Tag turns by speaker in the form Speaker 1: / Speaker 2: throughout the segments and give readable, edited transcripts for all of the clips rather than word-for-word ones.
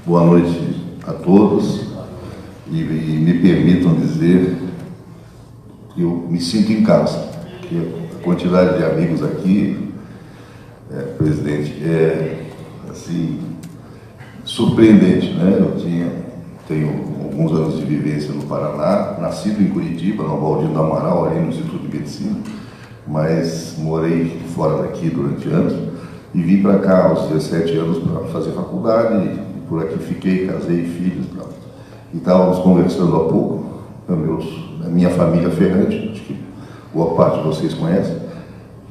Speaker 1: Boa noite a todos e me permitam dizer que eu me sinto em casa, que a quantidade de amigos aqui, presidente, é assim, surpreendente, né? Tenho alguns anos de vivência no Paraná, nascido em Curitiba, no Baldino do Amaral, ali no Instituto de Medicina, mas morei fora daqui durante anos e vim para cá aos 17 anos para fazer faculdade, e por aqui fiquei, casei, filhos e tal. E estávamos conversando há pouco, a minha família Ferrante, acho que boa parte de vocês conhecem,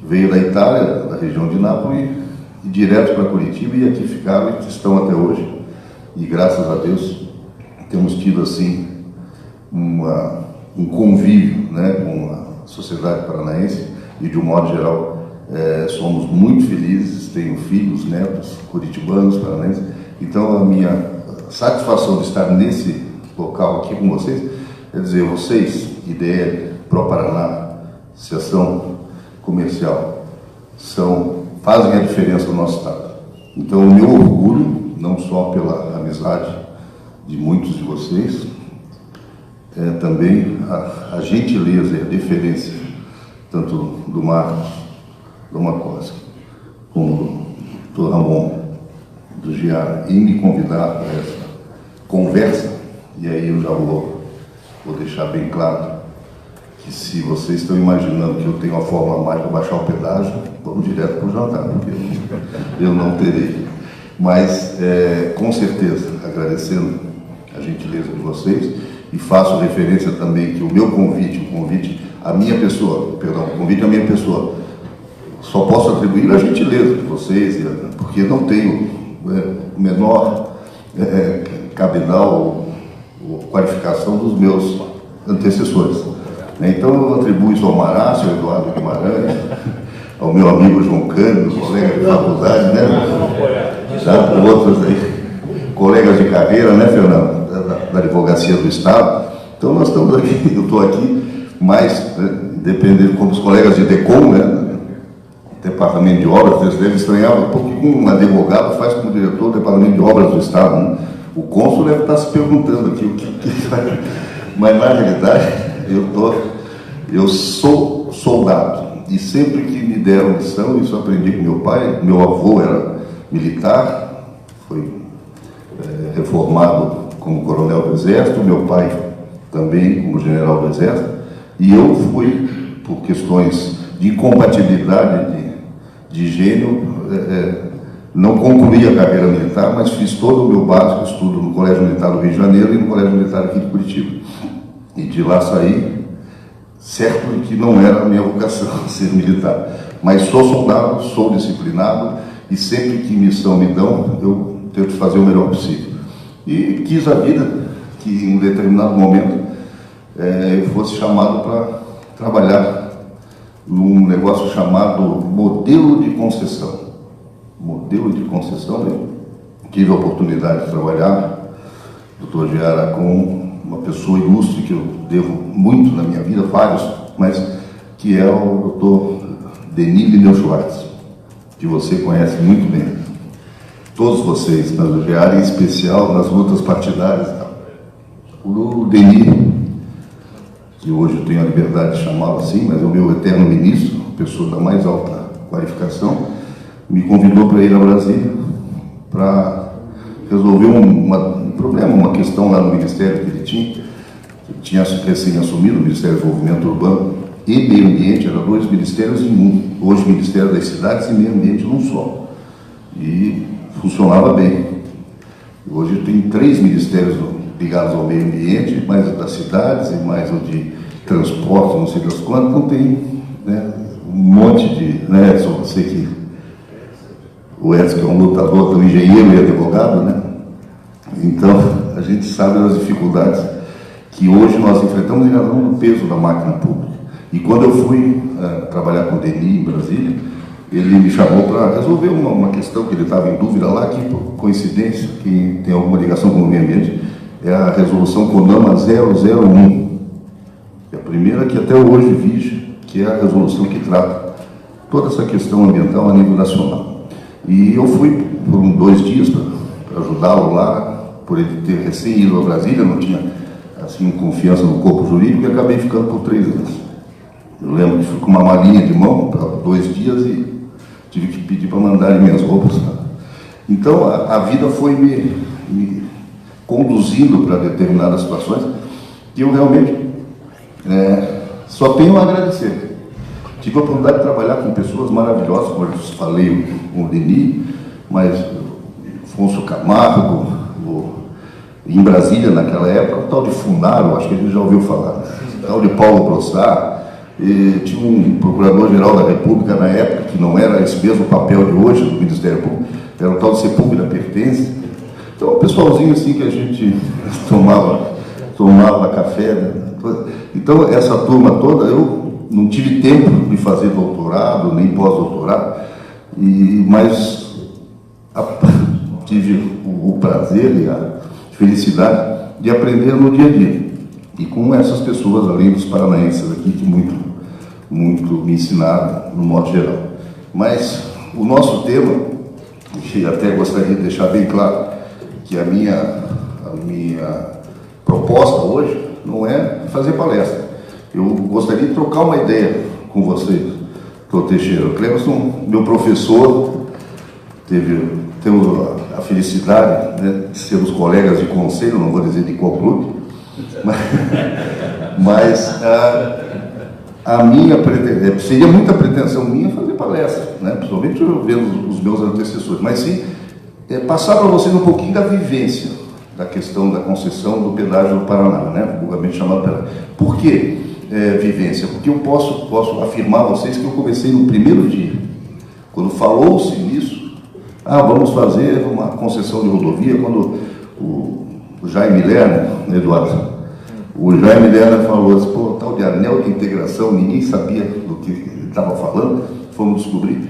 Speaker 1: veio da Itália, da região de Nápoles, e direto para Curitiba, e aqui ficaram e estão até hoje. E graças a Deus temos tido assim um convívio, né, com a sociedade paranaense, e de um modo geral somos muito felizes. Tenho filhos, netos, curitibanos, paranaenses. Então a minha satisfação de estar nesse local aqui com vocês é dizer, vocês, IDL, Pro Paraná, Associação Comercial, fazem a diferença no nosso estado. Então o meu orgulho, não só pela amizade de muitos de vocês, é também a gentileza e a deferência, tanto do Marcos, do Macoski, como do Ramon, do Giara, em me convidar para essa conversa. E aí eu já vou deixar bem claro que, se vocês estão imaginando que eu tenho a fórmula mágica para baixar o pedágio, vamos direto para o jantar, porque eu não terei. Mas, com certeza, agradecendo a gentileza de vocês, e faço referência também que o meu convite à minha pessoa, o convite à minha pessoa, só posso atribuir a gentileza de vocês, porque não tenho menor cabedal ou qualificação dos meus antecessores. Então eu atribuo isso ao Marácio, ao Eduardo Guimarães, ao meu amigo João Cândido, colega de faculdade, né? Já com outros aí, colegas de carreira, né, Fernando, da Advocacia do Estado. Então nós estamos aqui, eu estou aqui, mas, dependendo, como os colegas de DECOM, né, Departamento de Obras, vocês devem estranhar, porque um advogado faz como diretor do Departamento de Obras do Estado, né? O cônsul deve estar se perguntando aqui o que vai. Mas na realidade eu sou soldado, e sempre que me deram missão, isso eu aprendi com meu pai. Meu avô era militar, foi reformado como coronel do Exército, meu pai também como general do Exército, e eu fui, por questões de incompatibilidade de gênero, não concluí a carreira militar, mas fiz todo o meu básico estudo no Colégio Militar do Rio de Janeiro e no Colégio Militar aqui de Curitiba. E de lá saí, certo de que não era a minha vocação ser militar. Mas sou soldado, sou disciplinado, e sempre que missão me dão, eu tento fazer o melhor possível. E quis a vida que, em um determinado momento, eu fosse chamado para trabalhar num negócio chamado modelo de concessão. Modelo de concessão, né? Tive a oportunidade de trabalhar, doutor Giara, com uma pessoa ilustre que eu devo muito na minha vida, vários, mas que é o doutor Denis Lineu Schwartz, que você conhece muito bem. Todos vocês, mas o Giara em especial, nas lutas partidárias. O Denis, que hoje eu tenho a liberdade de chamá-lo assim, mas é o meu eterno ministro, pessoa da mais alta qualificação, me convidou para ir a Brasília para resolver um problema, uma questão lá no Ministério que ele tinha recém-assumido, o Ministério do Desenvolvimento Urbano e Meio Ambiente, eram dois ministérios em um. Hoje, Ministério das Cidades e Meio Ambiente num só. E funcionava bem. Hoje tem 3 ministérios ligados ao meio ambiente, mais o das cidades e mais o de transporte, não sei das quantas. Então tem, né, um monte de... Né, só você que... O Edson, que é um lutador, um engenheiro e advogado, né? Então, a gente sabe das dificuldades que hoje nós enfrentamos em razão do peso da máquina pública. E quando eu fui trabalhar com o Denis em Brasília, ele me chamou para resolver uma questão que ele estava em dúvida lá, que, por coincidência, que tem alguma ligação com o meio ambiente, é a resolução CONAMA 001, que é a primeira que até hoje vige, que é a resolução que trata toda essa questão ambiental a nível nacional. E eu fui por 2 dias para ajudá-lo lá, por ele ter recém ido a Brasília, não tinha assim confiança no corpo jurídico, e acabei ficando por 3 anos. Eu lembro que fui com uma malinha de mão para 2 dias e tive que pedir para mandarem minhas roupas. Então a vida foi me conduzindo para determinadas situações que eu realmente só tenho a agradecer. Tive a oportunidade de trabalhar com pessoas maravilhosas, como eu falei, com o Denis, mas Afonso Camargo, em Brasília naquela época, o tal de Funaro, acho que a gente já ouviu falar, o tal de Paulo Brossard, tinha um procurador-geral da República na época, que não era esse mesmo papel de hoje do Ministério Público, era o tal de Sepúlveda Pertence. Então, um pessoalzinho assim que a gente tomava café, né? Então, essa turma toda, eu não tive tempo de fazer doutorado, nem pós-doutorado, mas tive o prazer e a felicidade de aprender no dia a dia. E com essas pessoas, além dos paranaenses aqui, que muito me ensinaram, no modo geral. Mas o nosso tema, que até gostaria de deixar bem claro, que a minha proposta hoje não é fazer palestra. Eu gostaria de trocar uma ideia com vocês, doutor Teixeira. O Cleberson, meu professor, temos a felicidade, né, de sermos colegas de conselho, não vou dizer de qual clube, mas a minha pretensão, seria muita pretensão minha fazer palestra, né, principalmente eu vendo os meus antecessores, mas sim passar para vocês um pouquinho da vivência da questão da concessão do pedágio do Paraná, né, vulgarmente chamado pedágio. Por quê? Vivência, porque eu posso afirmar a vocês que eu comecei no primeiro dia, quando falou-se nisso, vamos fazer uma concessão de rodovia, quando o Jaime Lerner, Eduardo, o Jaime Lerner falou assim, pô, tal de anel de integração, ninguém sabia do que ele estava falando, fomos descobrir,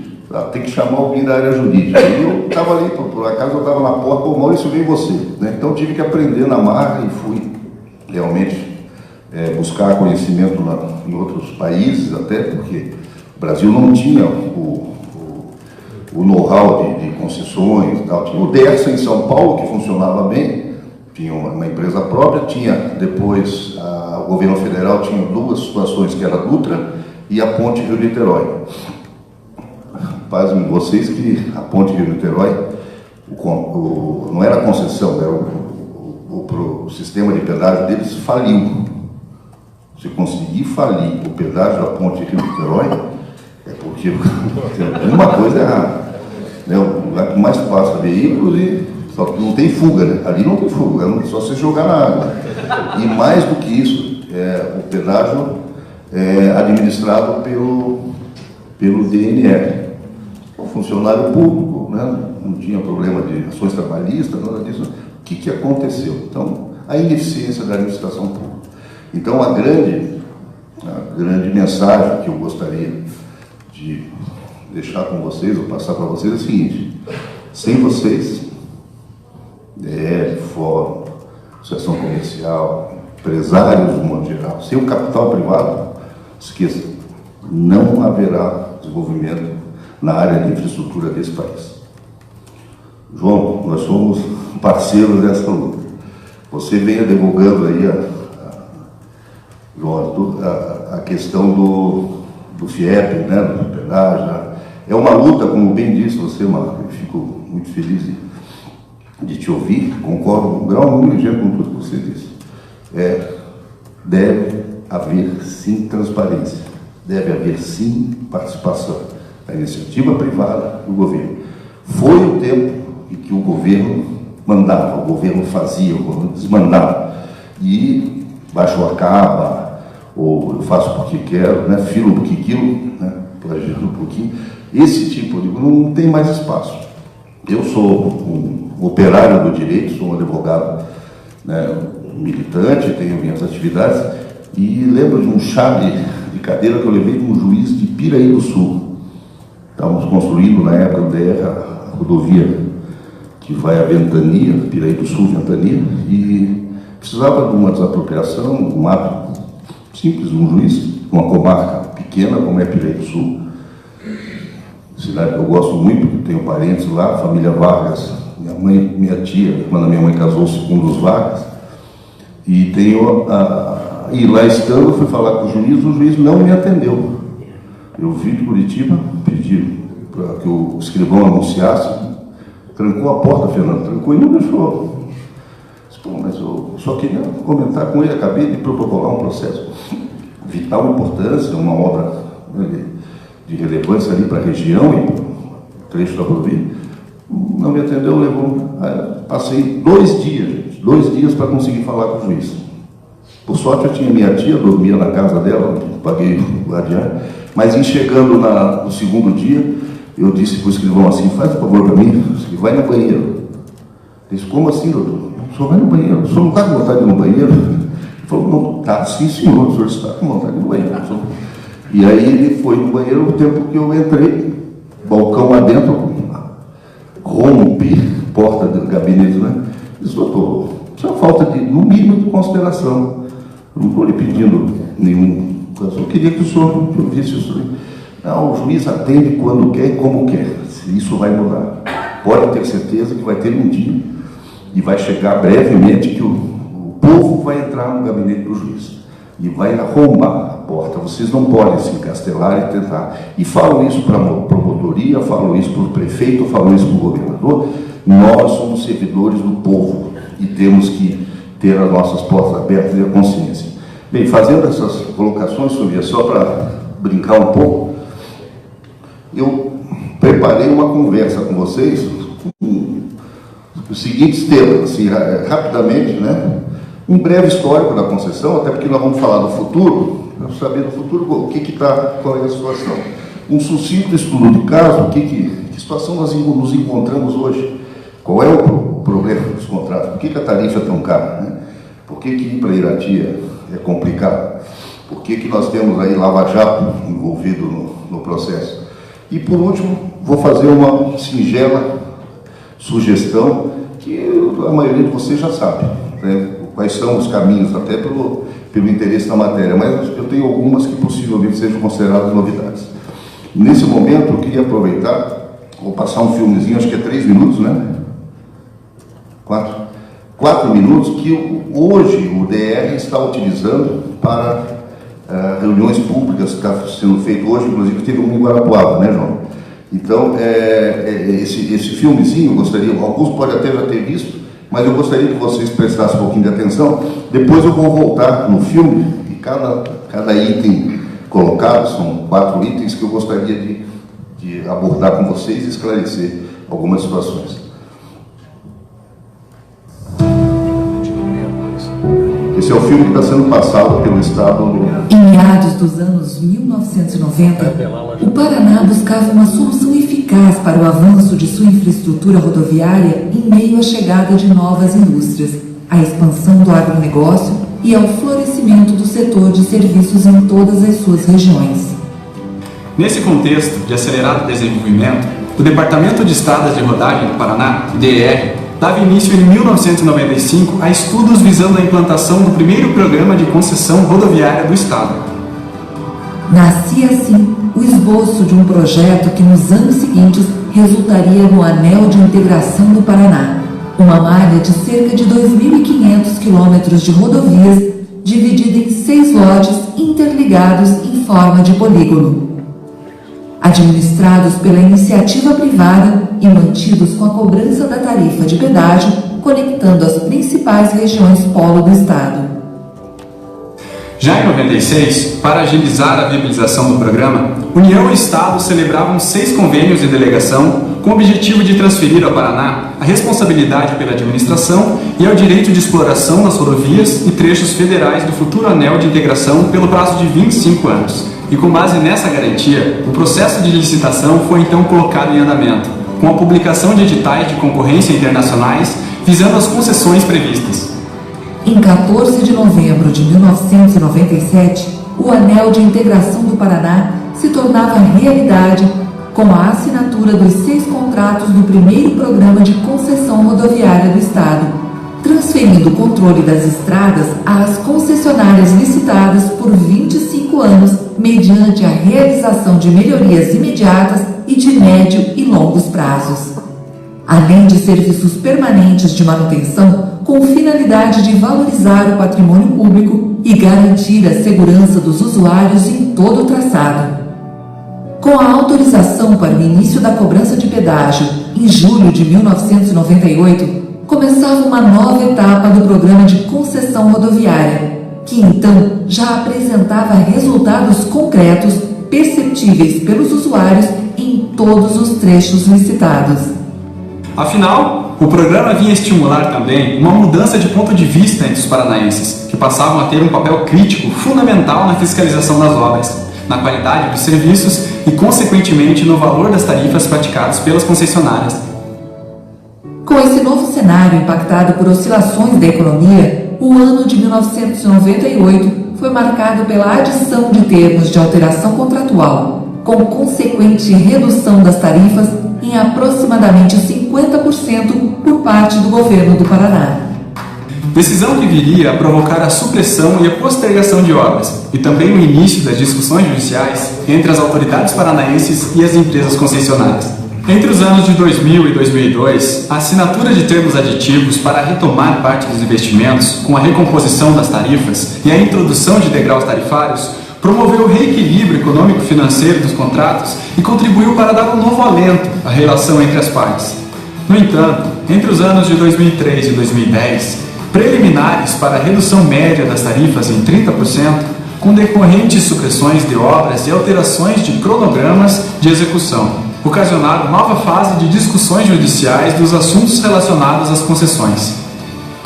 Speaker 1: tem que chamar alguém da área jurídica. E eu estava ali, por acaso eu estava na porta, pô, Maurício, veio você, né? Então tive que aprender na marra e fui realmente buscar conhecimento em outros países, até porque o Brasil não tinha o know-how de concessões, tal. Tinha o Dersa em São Paulo, que funcionava bem, tinha uma empresa própria, tinha depois o governo federal tinha 2 situações, que era a Dutra e a Ponte Rio-Niterói. Pasmem vocês que a Ponte Rio-Niterói não era concessão, era o sistema de pedágio deles faliu. Se conseguir falir o pedágio da Ponte Rio-Niterói, é porque tem alguma coisa errada. É o lugar que mais passa veículos e só não tem fuga, né? Ali não tem fuga, é só você jogar na água. E mais do que isso, o pedágio é administrado pelo DNR. O funcionário público, né? Não tinha problema de ações trabalhistas, nada disso. O que aconteceu? Então, a ineficiência da administração pública. Então, a grande mensagem que eu gostaria de deixar com vocês, ou passar para vocês, é o seguinte: sem vocês, fórum, associação comercial, empresários, no modo geral, sem o capital privado, esqueça, não haverá desenvolvimento na área de infraestrutura desse país. João, nós somos parceiros dessa luta. Você vem divulgando aí a questão do FIEP, né, do pedágio. É uma luta, como bem disse você, Marco, eu fico muito feliz de te ouvir, concordo com um grau muito ligeiro com tudo que você disse. Deve haver sim transparência, deve haver sim participação da iniciativa privada do governo. Foi o tempo em que o governo mandava, o governo fazia, o governo desmandava, e baixou a caba, ou eu faço porque quero, né, filo porque quilo, né, plagiando um pouquinho. Esse tipo de coisa não tem mais espaço. Eu sou um operário do direito, sou um advogado, né, militante, tenho minhas atividades, e lembro de um chá de cadeira que eu levei de um juiz de Piraí do Sul. Estávamos construindo, na época do DR, a rodovia que vai a Ventania, Piraí do Sul, Ventania, e precisava de uma desapropriação, um ato simples, um juiz, uma comarca pequena, como é Piraí do Sul, cidade que eu gosto muito, tenho parentes lá, a família Vargas minha tia, quando a minha mãe casou-se com um dos Vargas, e lá estando, eu fui falar com o juiz não me atendeu. Eu vim de Curitiba, pedi para que o escrivão anunciasse, trancou a porta, Fernando, trancou e não deixou. Pô, mas eu só queria comentar com ele, acabei de protocolar um processo vital importância, uma obra de relevância ali para a região e para o trecho da rodovia. Não me atendeu, levou. Passei 2 dias para conseguir falar com o juiz. Por sorte, eu tinha minha tia, dormia na casa dela, paguei o guardião, mas em chegando no segundo dia, eu disse para o escrivão assim: faz um favor para mim, vai no banheiro. Ele disse: como assim, doutor? O senhor vai no banheiro? O senhor não está com vontade de ir no banheiro? Ele falou: não, tá, sim senhor, o senhor está com vontade de ir no banheiro. E aí ele foi no banheiro, o tempo que eu entrei, balcão lá dentro, rompi, porta do gabinete, né? Disse: doutor, isso é uma falta de, no mínimo, de consideração. Eu não estou lhe pedindo nenhum. Eu só queria que o senhor visse isso. Não, o juiz atende quando quer e como quer. Isso vai mudar. Pode ter certeza que vai ter um dia e vai chegar brevemente que o povo vai entrar no gabinete do juiz e vai arrombar a porta. Vocês não podem se encastelar e tentar. E falam isso para a promotoria, falam isso para o prefeito, falam isso para o governador. Nós somos servidores do povo e temos que ter as nossas portas abertas e a consciência. Bem, fazendo essas colocações, Sofia, só para brincar um pouco, eu preparei uma conversa com vocês com os seguintes temas, assim, rapidamente, né? Um breve histórico da concessão, até porque nós vamos falar do futuro, vamos saber do futuro qual é a situação. Um sucinto estudo de caso, que situação nós nos encontramos hoje, qual é o problema dos contratos, por que a tarifa é tão cara, né? Por que ir para Irati é complicado, por que nós temos aí Lava Jato envolvido no processo. E por último, vou fazer uma singela sugestão que a maioria de vocês já sabe, né? Quais são os caminhos, até pelo interesse da matéria, mas eu tenho algumas que possivelmente sejam consideradas novidades. Nesse momento, eu queria aproveitar, vou passar um filmezinho, acho que é 3 minutos, né? 4 minutos, que hoje o DR está utilizando para reuniões públicas, que está sendo feito hoje, inclusive teve um em Guarapuava, né, João? Então, esse filmezinho, eu gostaria, alguns podem até já ter visto, mas eu gostaria que vocês prestassem um pouquinho de atenção. Depois eu vou voltar no filme, e cada item colocado, são 4 itens que eu gostaria de abordar com vocês e esclarecer algumas situações. Esse é o filme que está sendo passado pelo Estado.
Speaker 2: Em meados dos anos 1990, o Paraná buscava uma solução eficaz para o avanço de sua infraestrutura rodoviária em meio à chegada de novas indústrias, à expansão do agronegócio e ao florescimento do setor de serviços em todas as suas regiões.
Speaker 3: Nesse contexto de acelerado desenvolvimento, o Departamento de Estradas de Rodagem do Paraná, DR, dava início em 1995 a estudos visando a implantação do primeiro programa de concessão rodoviária do Estado.
Speaker 2: Nascia assim o esboço de um projeto que nos anos seguintes resultaria no Anel de Integração do Paraná, uma malha de cerca de 2.500 quilômetros de rodovias dividida em 6 lotes interligados em forma de polígono. Administrados pela iniciativa privada e mantidos com a cobrança da tarifa de pedágio, conectando as principais regiões polo do Estado.
Speaker 3: Já em 96, para agilizar a viabilização do programa, União e Estado celebravam 6 convênios de delegação com o objetivo de transferir ao Paraná a responsabilidade pela administração e ao direito de exploração nas rodovias e trechos federais do futuro anel de integração pelo prazo de 25 anos. E com base nessa garantia, o processo de licitação foi então colocado em andamento, com a publicação de editais de concorrência internacionais visando as concessões previstas.
Speaker 2: Em 14 de novembro de 1997, o Anel de Integração do Paraná se tornava realidade com a assinatura dos 6 contratos do primeiro programa de concessão rodoviária do Estado, transferindo o controle das estradas às concessionárias licitadas por 25 anos, mediante a realização de melhorias imediatas e de médio e longos prazos. além de serviços permanentes de manutenção com finalidade de valorizar o patrimônio público e garantir a segurança dos usuários em todo o traçado. Com a autorização para o início da cobrança de pedágio em julho de 1998, começava uma nova etapa do programa de concessão rodoviária, que então já apresentava resultados concretos perceptíveis pelos usuários em todos os trechos licitados.
Speaker 3: Afinal, o programa vinha estimular também uma mudança de ponto de vista entre os paranaenses, que passavam a ter um papel crítico fundamental na fiscalização das obras, na qualidade dos serviços e, consequentemente, no valor das tarifas praticadas pelas concessionárias.
Speaker 2: Com esse novo cenário impactado por oscilações da economia, o ano de 1998 foi marcado pela adição de termos de alteração contratual, com consequente redução das tarifas em aproximadamente 50% por parte do governo do Paraná.
Speaker 3: Decisão que viria a provocar a supressão e a postergação de obras, e também o início das discussões judiciais entre as autoridades paranaenses e as empresas concessionárias. Entre os anos de 2000 e 2002, a assinatura de termos aditivos para retomar parte dos investimentos, com a recomposição das tarifas e a introdução de degraus tarifários, promoveu o reequilíbrio econômico-financeiro dos contratos e contribuiu para dar um novo alento à relação entre as partes. No entanto, entre os anos de 2003 e 2010, preliminares para a redução média das tarifas em 30%, com decorrentes supressões de obras e alterações de cronogramas de execução, ocasionaram nova fase de discussões judiciais dos assuntos relacionados às concessões.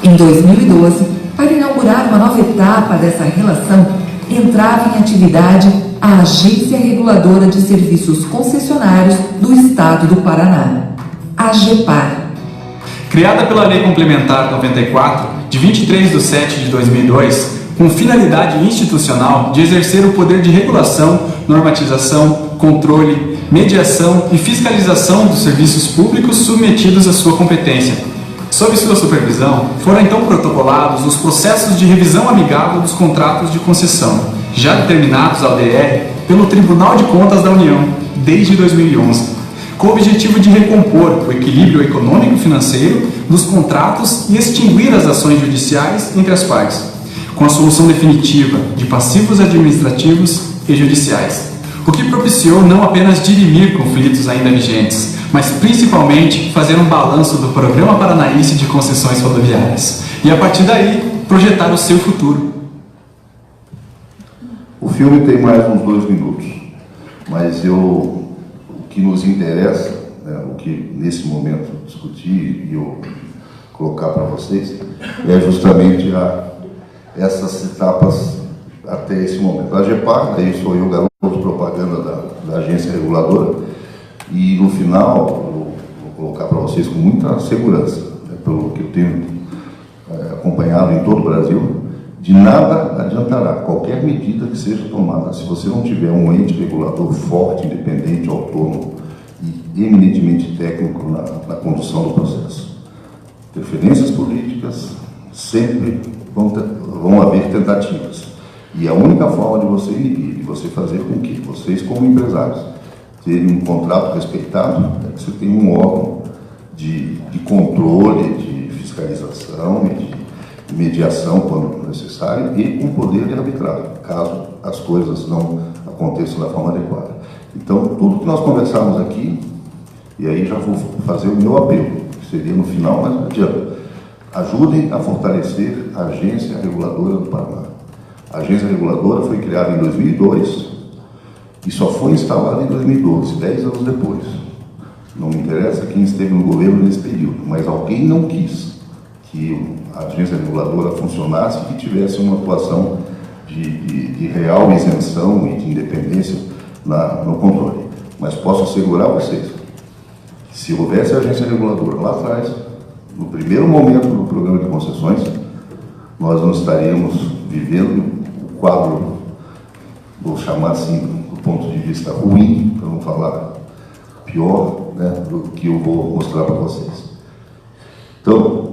Speaker 2: Em 2012, para inaugurar uma nova etapa dessa relação, entrava em atividade a Agência Reguladora de Serviços Concessionários do Estado do Paraná, a AGEPAR.
Speaker 3: Criada pela Lei Complementar 94, de 23 de setembro de 2002, com finalidade institucional de exercer o poder de regulação, normatização, controle, mediação e fiscalização dos serviços públicos submetidos à sua competência. Sob sua supervisão, foram então protocolados os processos de revisão amigável dos contratos de concessão, já determinados ao DR pelo Tribunal de Contas da União, desde 2011, com o objetivo de recompor o equilíbrio econômico-financeiro dos contratos e extinguir as ações judiciais entre as partes, com a solução definitiva de passivos administrativos e judiciais, o que propiciou não apenas dirimir conflitos ainda vigentes, mas principalmente fazer um balanço do Programa Paranaense de Concessões Rodoviárias e, a partir daí, projetar o seu futuro.
Speaker 1: O filme tem mais uns 2 minutos, mas o que nos interessa, né, o que nesse momento discutir e eu colocar para vocês, é justamente essas etapas até esse momento. A AGEPAR, aí sou eu, garoto de propaganda da agência reguladora, e no final, eu vou colocar para vocês com muita segurança, né, pelo que eu tenho acompanhado em todo o Brasil, de nada adiantará qualquer medida que seja tomada se você não tiver um ente regulador forte, independente, autônomo e eminentemente técnico na condução do processo. Interferências políticas sempre vão haver tentativas. E a única forma de você inibir, de você fazer com que vocês, como empresários, terem um contrato respeitado, é que você tenha um órgão de controle, de fiscalização e de mediação, quando necessário, e com poder de arbitragem, caso as coisas não aconteçam da forma adequada. Então, tudo que nós conversamos aqui, e aí já vou fazer o meu apelo, que seria no final, mas não adianta, ajudem a fortalecer a Agência Reguladora do Paraná. A Agência Reguladora foi criada em 2002 e só foi instalada em 2012, 10 anos depois. Não me interessa quem esteve no governo nesse período, mas alguém não quis que a agência reguladora funcionasse e que tivesse uma atuação de real isenção e de independência no controle. Mas posso assegurar a vocês que se houvesse a agência reguladora lá atrás, no primeiro momento do programa de concessões, nós não estaríamos vivendo o quadro, vou chamar assim, do ponto de vista ruim, para não falar pior, né, do que eu vou mostrar para vocês. Então,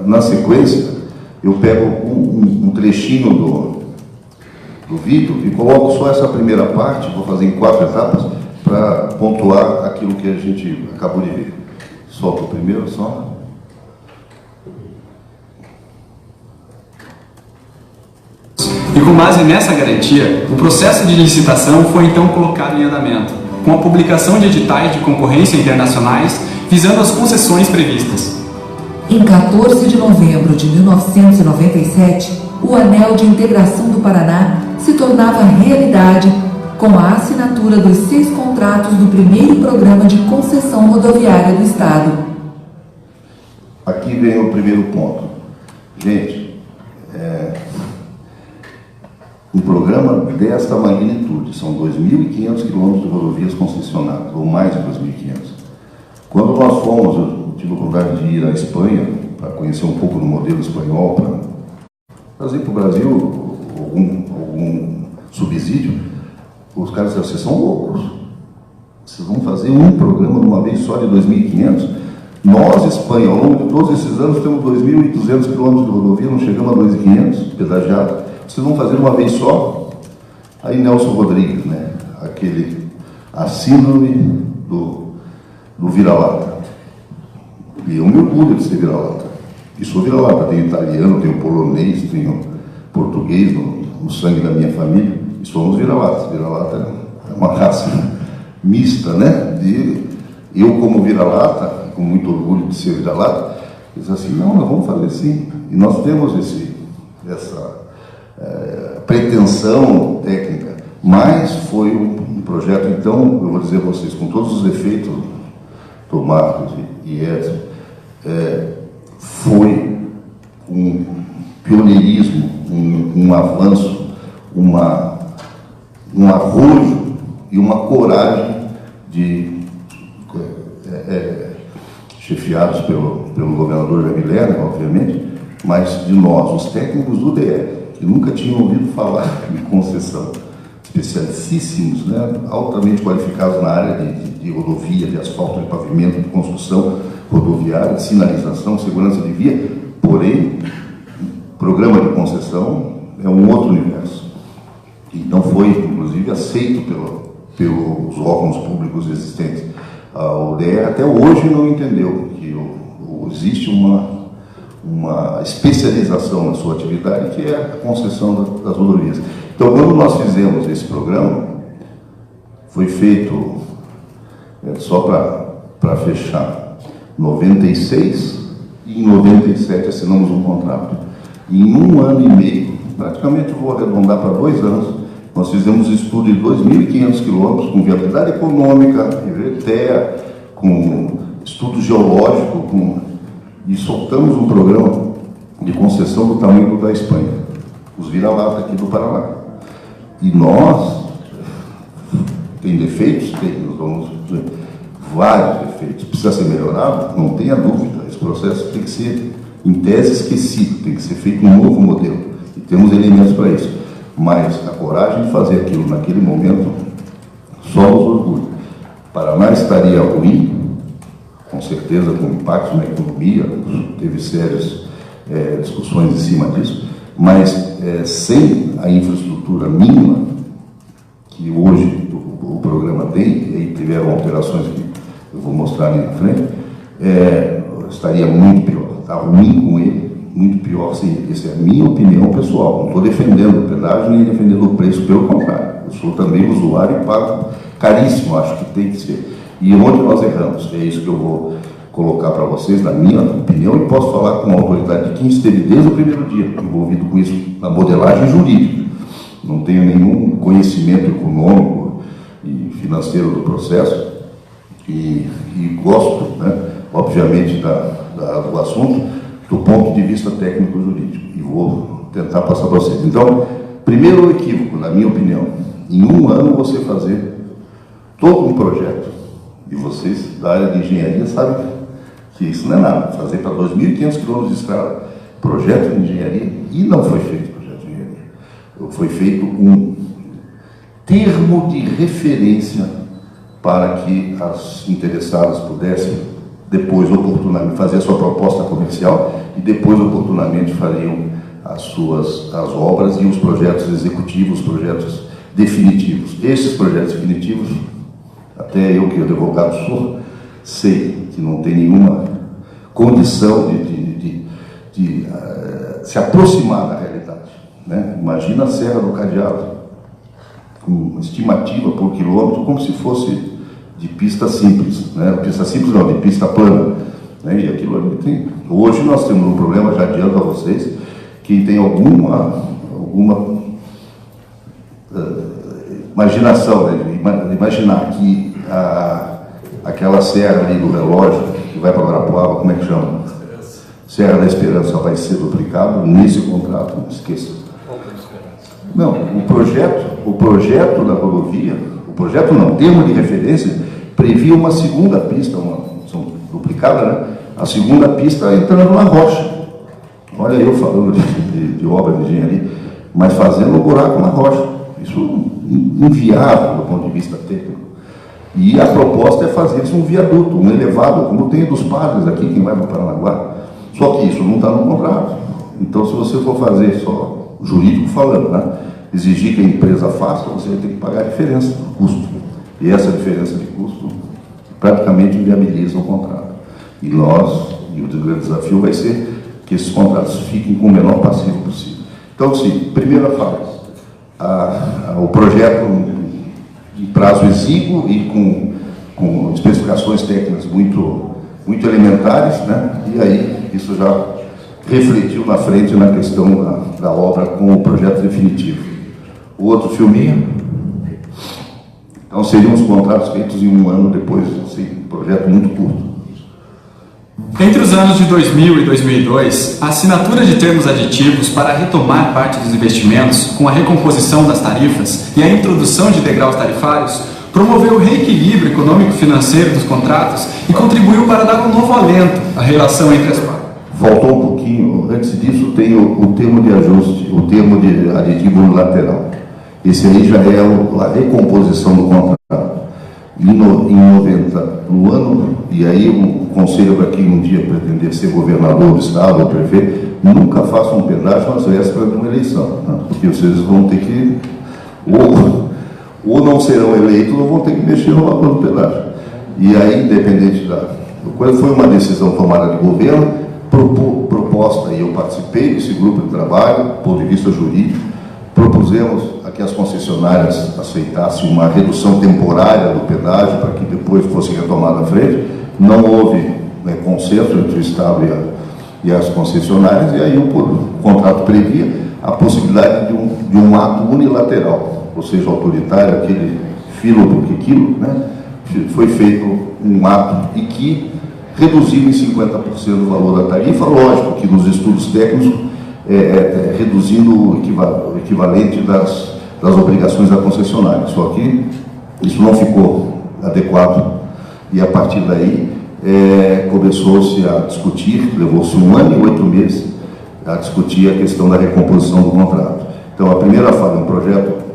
Speaker 1: na sequência, eu pego um trechinho do vídeo e coloco só essa primeira parte, vou fazer em 4 etapas, para pontuar aquilo que a gente acabou de ver. Solta o primeiro só.
Speaker 3: E com base nessa garantia, o processo de licitação foi então colocado em andamento, com a publicação de editais de concorrência internacionais visando as concessões previstas.
Speaker 2: Em 14 de novembro de 1997, o Anel de Integração do Paraná se tornava realidade com a assinatura dos 6 contratos do primeiro programa de concessão rodoviária do Estado.
Speaker 1: Aqui vem o primeiro ponto. Gente, um programa desta magnitude, são 2.500 quilômetros de rodovias concessionadas, ou mais de 2.500. Quando nós fomos, eu tive a oportunidade de ir à Espanha, para conhecer um pouco do modelo espanhol, para trazer para o Brasil algum subsídio, os caras disseram, vocês são loucos. Vocês vão fazer um programa de uma vez só de 2.500? Nós, Espanha, ao longo de todos esses anos, temos 2.200 quilômetros de rodovia, não chegamos a 2.500 pedagiados. Vocês vão fazer uma vez só? Aí Nelson Rodrigues, né? A síndrome do vira-lata. E eu me orgulho de ser vira-lata. E sou vira-lata, tenho italiano, tenho polonês, tenho português no sangue da minha família. E somos vira-latas. Vira-lata é uma raça mista, né? Eu, como vira-lata, com muito orgulho de ser vira-lata, diz assim, não, nós vamos fazer sim. E nós temos essa pretensão técnica, mas foi um projeto, então, eu vou dizer a vocês, com todos os defeitos do Marcos e Edson, foi um pioneirismo, um avanço, um arrojo e uma coragem de chefiados pelo governador Jaime Lerner, obviamente, mas de nós, os técnicos do DE, que nunca tinham ouvido falar de concessão, especialíssimos, né, altamente qualificados na área de rodovia, de asfalto, de pavimento, de construção rodoviária, de sinalização, segurança de via, porém, programa de concessão é um outro universo. Então foi, inclusive, aceito pelos órgãos públicos existentes. A ODE até hoje não entendeu que existe uma especialização na sua atividade, que é a concessão das rodovias. Então, quando nós fizemos esse programa, foi feito, só para fechar, 96 e em 97 assinamos um contrato. E em 1 ano e meio, praticamente vou arredondar para 2 anos, nós fizemos estudo de 2.500 quilômetros com viabilidade econômica, IVTEA, com estudo geológico, e soltamos um programa de concessão do tamanho do da Espanha, os vira-lata aqui do Paraná. E nós, tem defeitos? Tem, nós vamos dizer, vários defeitos, precisa ser melhorado, não tenha dúvida, esse processo tem que ser, em tese, esquecido, tem que ser feito um novo modelo, e temos elementos para isso. Mas a coragem de fazer aquilo naquele momento só nos orgulha. O Paraná estaria ruim, com certeza com impactos na economia, teve sérias discussões em cima disso, mas sem a infraestrutura mínima que hoje o programa tem, e aí tiveram alterações que eu vou mostrar ali na frente, estaria muito pior, está ruim com ele, muito pior. Sim, essa é a minha opinião pessoal, não estou defendendo o pedágio nem defendendo o preço, pelo contrário, eu sou também usuário e pago caríssimo, acho que tem que ser. E onde nós erramos, é isso que eu vou colocar para vocês, na minha opinião, e posso falar com a autoridade de quem esteve desde o primeiro dia envolvido com isso, na modelagem jurídica. Não tenho nenhum conhecimento econômico e financeiro do processo, e gosto, né, obviamente, do assunto, do ponto de vista técnico-jurídico, e vou tentar passar para vocês. Então, primeiro equívoco, na minha opinião, em 1 ano você fazer todo um projeto, e vocês da área de engenharia sabem que isso não é nada, fazer para 2.500 quilômetros de estrada, projeto de engenharia, e não foi feito projeto de engenharia. Foi feito um termo de referência para que as interessadas pudessem depois oportunamente fazer a sua proposta comercial e depois oportunamente fariam as obras e os projetos executivos, os projetos definitivos. Esses projetos definitivos Até eu, que advogado sou, sei que não tem nenhuma condição de se aproximar da realidade, né? Imagina a Serra do Cadeado, com estimativa por quilômetro, como se fosse de pista simples, né? Pista simples não, de pista plana, né? E aquilo ali tem... Hoje nós temos um problema, já adianto a vocês, quem tem alguma imaginação, né? Imaginar que aquela serra ali do relógio, que vai para Guarapuava, como é que chama? Serra da Esperança, vai ser duplicado nesse contrato, não esqueça. Não, o projeto da rodovia, o projeto não, termo de referência, previa uma segunda pista, são duplicada, né? A segunda pista entrando na rocha. Olha eu falando de obra de engenharia, mas fazendo um buraco na rocha. Isso inviável do ponto de vista técnico. E a proposta é fazer isso um viaduto, um elevado, como tem dos padres aqui, quem vai para Paranaguá. Só que isso não está no contrato. Então, se você for fazer só jurídico falando, né, exigir que a empresa faça, você vai ter que pagar a diferença do custo. E essa diferença de custo praticamente inviabiliza o contrato. E o grande desafio vai ser que esses contratos fiquem com o menor passivo possível. Então, sim, primeira fase, o projeto de prazo exíguo e com especificações técnicas muito elementares, né? E aí isso já refletiu na frente na questão da obra com o projeto definitivo. O outro filminho, então seriam os contratos feitos em um ano depois, assim, um projeto muito curto.
Speaker 3: Entre os anos de 2000 e 2002, a assinatura de termos aditivos para retomar parte dos investimentos com a recomposição das tarifas e a introdução de degraus tarifários promoveu o reequilíbrio econômico-financeiro dos contratos e contribuiu para dar um novo alento à relação entre as partes.
Speaker 1: Voltou um pouquinho, antes disso tem o termo de ajuste, o termo de aditivo unilateral. Esse aí já é a recomposição do contrato. Em 90, no ano, e aí o conselho para quem um dia pretender ser governador do estado ou prefeito, nunca faça um pedágio nas vésperas de uma eleição, né? Porque vocês vão ter que, ou não serão eleitos, ou vão ter que mexer no valor do pedágio. E aí, independente da coisa, foi uma decisão tomada de governo, proposta, e eu participei desse grupo de trabalho, do ponto de vista jurídico, propusemos a que as concessionárias aceitassem uma redução temporária do pedágio para que depois fosse retomada à frente. Não houve, né, consenso entre o Estado e as concessionárias, e aí o contrato previa a possibilidade de um ato unilateral, ou seja, autoritário, aquele filo porque quilo, né? Foi feito um ato e que reduziu em 50% o valor da tarifa, lógico que nos estudos técnicos, reduzindo o equivalente das obrigações da concessionária. Só que isso não ficou adequado e a partir daí começou-se a discutir, levou-se 1 ano e 8 meses a discutir a questão da recomposição do contrato. Então, a primeira fase é um projeto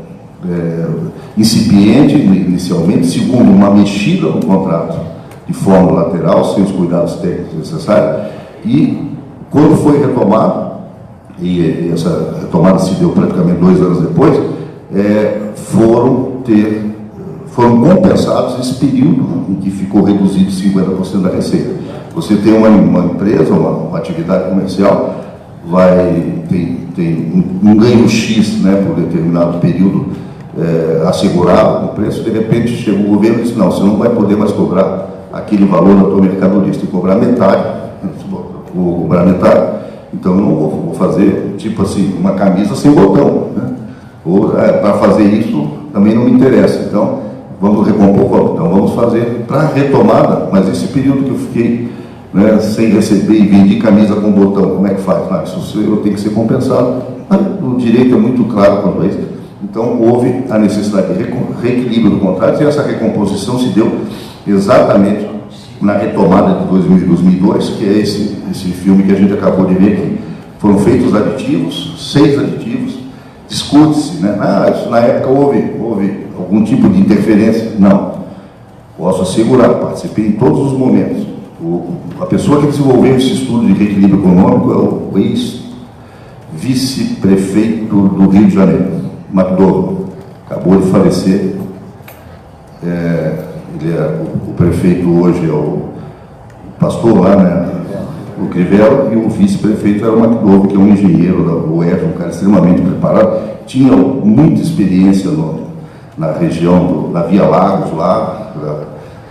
Speaker 1: incipiente inicialmente, segundo, uma mexida no contrato de forma lateral, sem os cuidados técnicos necessários, e quando foi retomado, e essa retomada se deu praticamente 2 anos depois, foram compensados esse período em que ficou reduzido 50% da receita. Você tem uma empresa, uma atividade comercial, tem um ganho X, né, por determinado período assegurado com preço, de repente chega o governo e diz, não, você não vai poder mais cobrar aquele valor da tua mercadoria, você tem que cobrar metade, vou cobrar metade. Então, eu não vou fazer, tipo assim, uma camisa sem botão, né? Ou para fazer isso também não me interessa. Então, vamos recompor, então vamos fazer para retomada, mas esse período que eu fiquei, né, sem receber e vendi camisa com botão, como é que faz? Isso eu tenho que ser compensado. O direito é muito claro quanto a isso. Então, houve a necessidade de reequilíbrio do contrato e essa recomposição se deu exatamente na retomada de 2000 e 2002, que é esse filme que a gente acabou de ver aqui. Foram feitos aditivos, 6 aditivos, discute-se, né? Isso na época houve algum tipo de interferência? Não. Posso assegurar, participei em todos os momentos. A pessoa que desenvolveu esse estudo de reequilíbrio econômico é o ex-vice-prefeito do Rio de Janeiro, McDowell. Acabou de falecer o prefeito hoje é o pastor lá, né? O Crivella, e o vice-prefeito era o McDowell, que é um engenheiro da UERJ, um cara extremamente preparado, tinha muita experiência na região da Via Lagos, lá,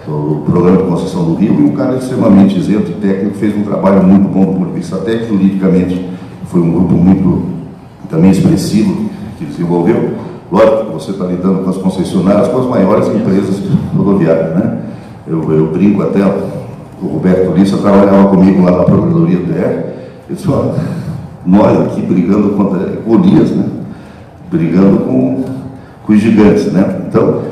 Speaker 1: do programa de concessão do Rio, e um cara extremamente isento e técnico, fez um trabalho muito bom do ponto de vista técnico, juridicamente foi um grupo muito também expressivo que desenvolveu. Lógico que você está lidando com as concessionárias, com as maiores empresas rodoviárias, né? Eu brinco até, o Roberto Lissa trabalhava comigo lá na Procuradoria do DR, ele disse, ó, nós aqui brigando contra Golias, né? Brigando com os gigantes, né? Então,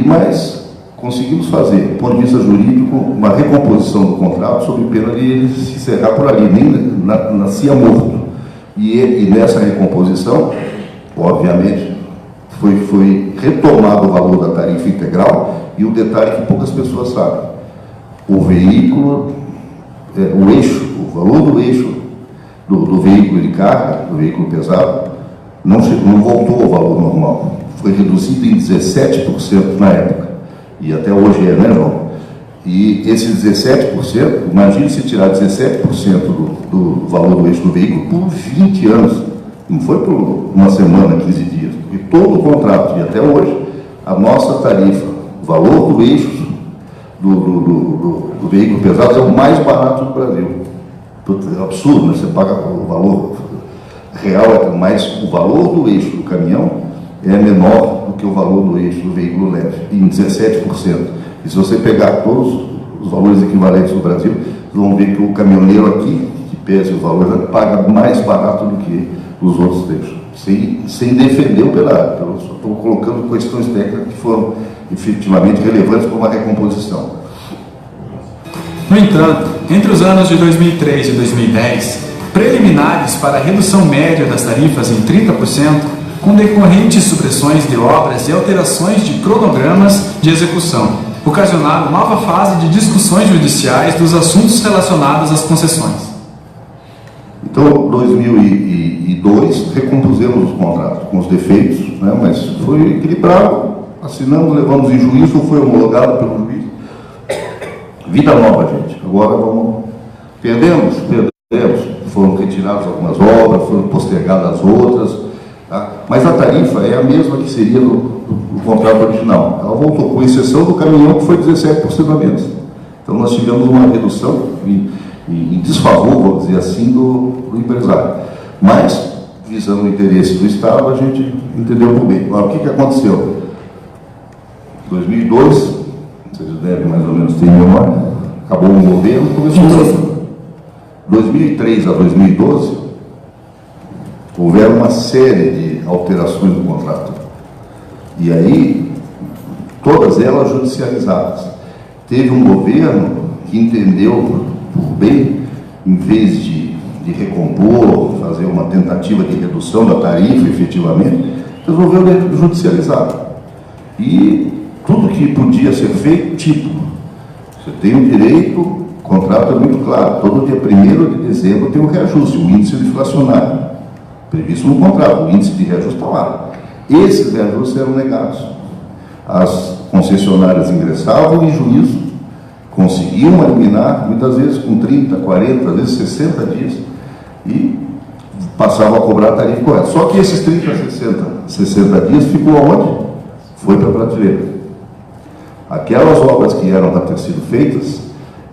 Speaker 1: mas conseguimos fazer, do ponto de vista jurídico, uma recomposição do contrato sob pena de ele se encerrar por ali, nem nascia morto. E nessa recomposição, obviamente, foi retomado o valor da tarifa integral, e o detalhe que poucas pessoas sabem, o veículo, o eixo, o valor do eixo do veículo de carga, do veículo pesado, não voltou ao valor normal, foi reduzido em 17% na época, e até hoje é, né, João? E esse 17%, imagine se tirar 17% do valor do eixo do veículo por 20 anos, não foi por uma semana, 15 dias, e todo o contrato, e até hoje, a nossa tarifa, o valor do eixo do veículo pesado é o mais barato do Brasil. É absurdo, né? Você paga o valor real, mas o valor do eixo do caminhão é menor do que o valor do eixo do veículo leve, em 17%. E se você pegar todos os valores equivalentes do Brasil, vocês vão ver que o caminhoneiro aqui, que pesa o valor, paga mais barato do que os outros trechos. Sem defender o operário. Estou colocando questões técnicas que foram efetivamente relevantes para uma recomposição.
Speaker 3: No entanto, entre os anos de 2003 e 2010, preliminares para a redução média das tarifas em 30%, com decorrentes supressões de obras e alterações de cronogramas de execução, ocasionaram nova fase de discussões judiciais dos assuntos relacionados às concessões.
Speaker 1: Então, em 2002, recompusemos o contrato com os defeitos, né, mas foi equilibrado, assinamos, levamos em juízo, foi homologado pelo juiz. Vida nova, gente. Agora vamos... Perdemos, foram retiradas algumas obras, foram postergadas outras, tá? Mas a tarifa é a mesma que seria do contrato original. Ela voltou, com exceção do caminhão, que foi 17% a menos. Então nós tivemos uma redução em desfavor, vamos dizer assim, do empresário. Mas, visando o interesse do Estado, a gente entendeu por bem. Agora, o que aconteceu? Em 2012, vocês devem mais ou menos ter em memória, acabou o governo, começou 2003 a 2012, houveram uma série de alterações do contrato. E aí, todas elas judicializadas. Teve um governo que entendeu por bem, em vez de recompor, fazer uma tentativa de redução da tarifa, efetivamente, resolveu judicializar. E tudo que podia ser feito, tipo, você tem o direito, o contrato é muito claro, todo dia 1º de dezembro tem um reajuste, o índice inflacionário, previsto no contrato, o índice de reajuste está lá. Esses reajustes eram negados. As concessionárias ingressavam em juízo, conseguiam eliminar, muitas vezes com 30, 40, às vezes 60 dias, e passavam a cobrar a tarifa correta. Só que esses 30, 60 dias ficou aonde? Foi para a prateleira. Aquelas obras que eram para ter sido feitas,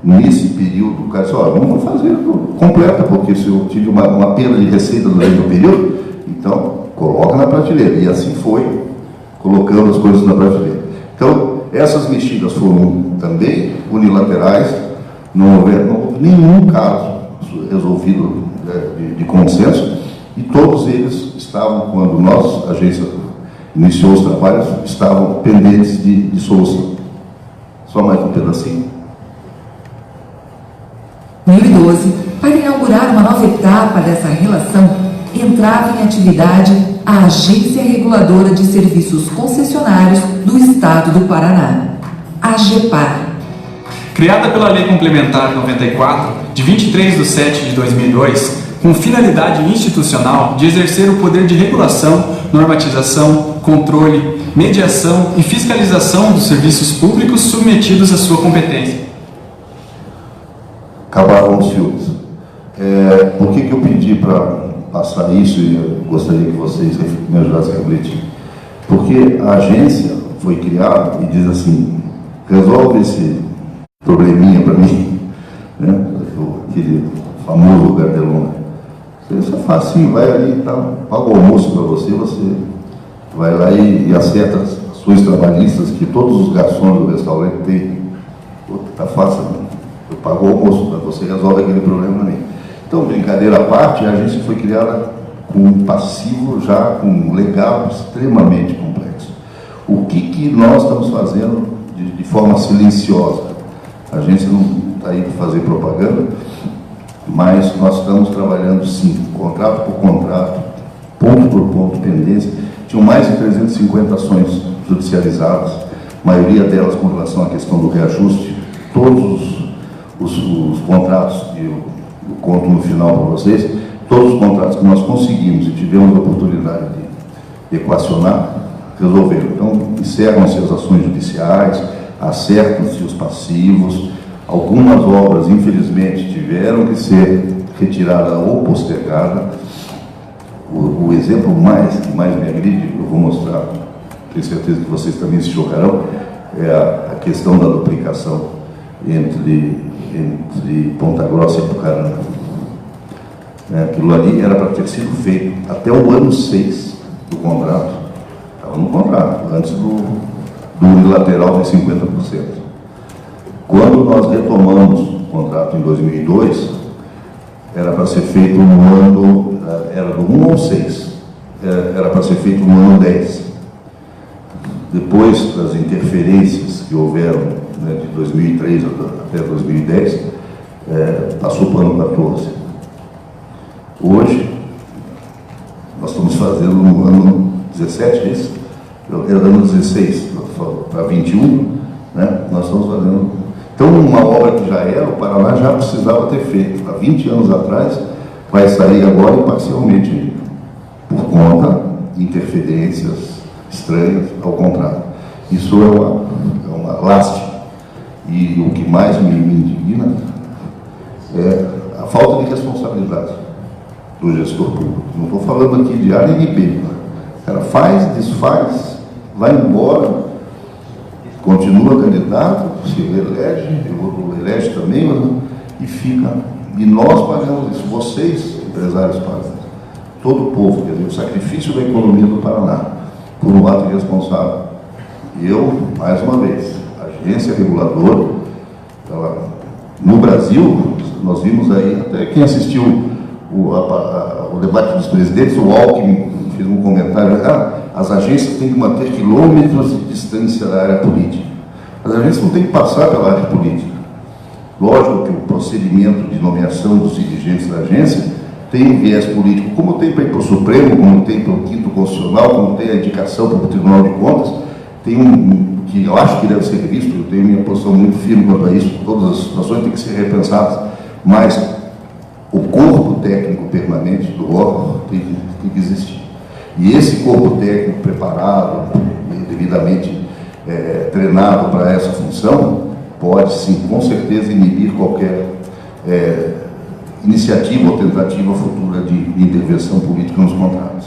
Speaker 1: nesse período, o cara disse, olha, vamos fazer completa, porque se eu tive uma perda de receita durante o período, então coloca na prateleira. E assim foi, colocando as coisas na prateleira. Então, essas mexidas foram também unilaterais, não houve nenhum caso resolvido de consenso, e todos eles estavam, quando a agência iniciou os trabalhos, estavam pendentes de solução. Só mais um pedacinho.
Speaker 2: Em 2012, para inaugurar uma nova etapa dessa relação, entrava em atividade a Agência Reguladora de Serviços Concessionários do Estado do Paraná, a AGEPAR.
Speaker 3: Criada pela Lei Complementar 94, de 23 de 7 de 2002, com finalidade institucional de exercer o poder de regulação, normatização, controle, mediação e fiscalização dos serviços públicos submetidos à sua competência.
Speaker 1: Acabaram os filmes. Por que eu pedi para passar isso e eu gostaria que vocês me ajudassem a refletir? Porque a agência foi criada e diz assim: resolve esse probleminha para mim, né? Aquele famoso Gardelona. Isso é facinho, vai ali e tal, paga o almoço para você, você vai lá e acerta as ações trabalhistas que todos os garçons do restaurante têm. Tá fácil, né? Eu pago o almoço para você, resolve aquele problema para mim. Então, brincadeira à parte, a agência foi criada com um passivo já, com um legal extremamente complexo. O que nós estamos fazendo de forma silenciosa? A agência não está aí para fazer propaganda, mas nós estamos trabalhando sim, contrato por contrato, ponto por ponto, pendência. Tinham mais de 350 ações judicializadas, a maioria delas com relação à questão do reajuste. Todos os contratos, e eu conto no final para vocês, todos os contratos que nós conseguimos e tivemos a oportunidade de equacionar, resolveram. Então, encerram-se as ações judiciais, acertam-se os passivos. Algumas obras, infelizmente, tiveram que ser retiradas ou postergadas. O exemplo que mais me agride, eu vou mostrar, tenho certeza que vocês também se chocarão, é a questão da duplicação entre Ponta Grossa e Apucarana. Aquilo ali era para ter sido feito até o ano 6 do contrato. Estava no contrato, antes do unilateral de 50%. Quando nós retomamos o contrato em 2002, era para ser feito no ano, era do 1 ao 6, era para ser feito no ano 10. Depois das interferências que houveram, né, de 2003 até 2010, passou para o ano 14. Hoje, nós estamos fazendo no ano 17, isso? Era do ano 16 para 21, né? Nós estamos fazendo. Então, uma obra que já era, o Paraná já precisava ter feito. Há 20 anos atrás, vai sair agora e parcialmente por conta de interferências estranhas ao contrato. Isso é uma lástima. E o que mais me indigna é a falta de responsabilidade do gestor público. Não estou falando aqui de A nem de B. O cara faz, desfaz, vai embora, continua candidato, se elege, eu elege também, e fica. E nós pagamos isso, vocês, empresários, pagam. Todo o povo, quer dizer, o sacrifício da economia do Paraná, por um ato irresponsável. E eu, mais uma vez, a agência reguladora, no Brasil, nós vimos aí, até quem assistiu o debate dos presidentes, o Alckmin fez um comentário: as agências têm que manter quilômetros de distância da área política. As agências não têm que passar pela área política. Lógico que o procedimento de nomeação dos dirigentes da agência tem um viés político, como tem para ir para o Supremo, como tem para o 5º Constitucional, como tem a indicação para o Tribunal de Contas. Tem que eu acho que deve ser revisto, eu tenho minha posição muito firme quanto a isso, todas as situações têm que ser repensadas, mas o corpo técnico permanente do órgão tem que existir. E esse corpo técnico preparado, devidamente treinado para essa função, pode sim, com certeza, inibir qualquer iniciativa ou tentativa futura de intervenção política nos contratos.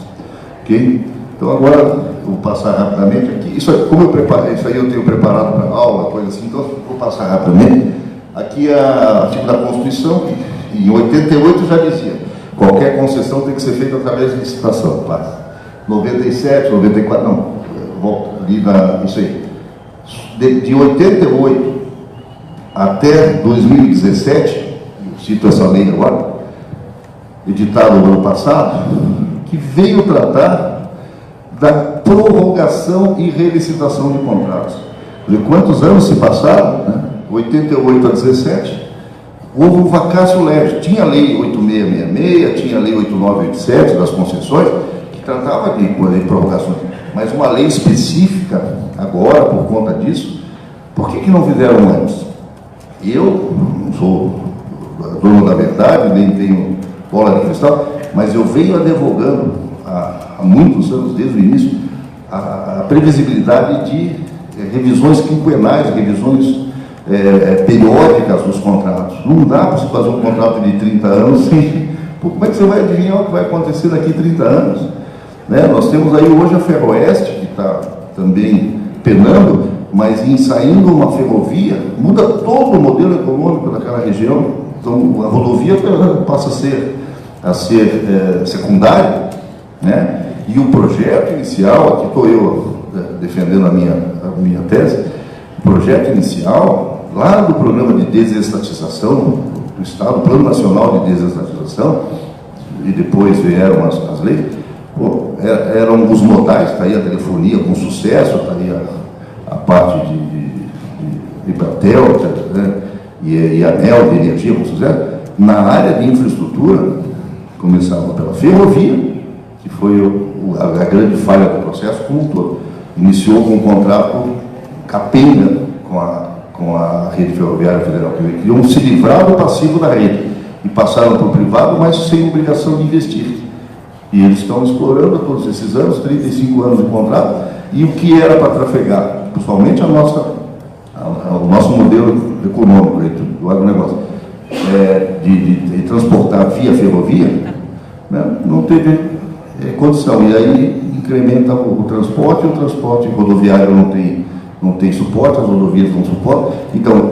Speaker 1: Ok? Então agora eu vou passar rapidamente aqui. Como eu preparei, isso aí eu tenho preparado para aula, coisa assim, então eu vou passar rapidamente. Aqui é o artigo da Constituição, que em 88 já dizia: qualquer concessão tem que ser feita através de licitação. 97, 94, não, volto ali isso aí. De 88 até 2017, eu cito essa lei agora, editada no ano passado, que veio tratar da prorrogação e relicitação de contratos. Quantos anos se passaram, né? 88 a 17, houve um vacácio leve. Tinha a lei 8666, tinha a lei 8987 das concessões, que tratava de prorrogações, mas uma lei específica agora, por conta disso, por que não fizeram antes? Eu não sou dono da verdade, nem tenho bola de cristal, mas eu venho advogando há muitos anos, desde o início, a previsibilidade de revisões quinquenais, revisões periódicas dos contratos. Não dá para você fazer um contrato de 30 anos sem... Como é que você vai adivinhar o que vai acontecer daqui a 30 anos? Né? Nós temos aí hoje a Ferroeste, que está também penando, mas em saindo uma ferrovia, muda todo o modelo econômico daquela região. Então, a rodovia passa a ser secundária, né? E o projeto inicial, aqui estou eu defendendo a minha tese, o projeto inicial, lá do programa de desestatização do Estado, o Plano Nacional de Desestatização, e depois vieram as leis, eram os modais, está aí a telefonia com sucesso, está aí a parte de Ibratel, né? E a ANEEL de energia com sucesso. Na área de infraestrutura, começava pela ferrovia, que foi a grande falha do processo como um todo. Iniciou com um contrato capenga com a rede ferroviária federal, que queriam se livrar do passivo da rede e passaram para o privado, mas sem obrigação de investir. E eles estão explorando todos esses anos, 35 anos de contrato, e o que era para trafegar, principalmente o nosso modelo econômico do agronegócio, de transportar via ferrovia, né, não teve condição. E aí incrementa o transporte rodoviário não tem suporte, as rodovias não suportam. Então,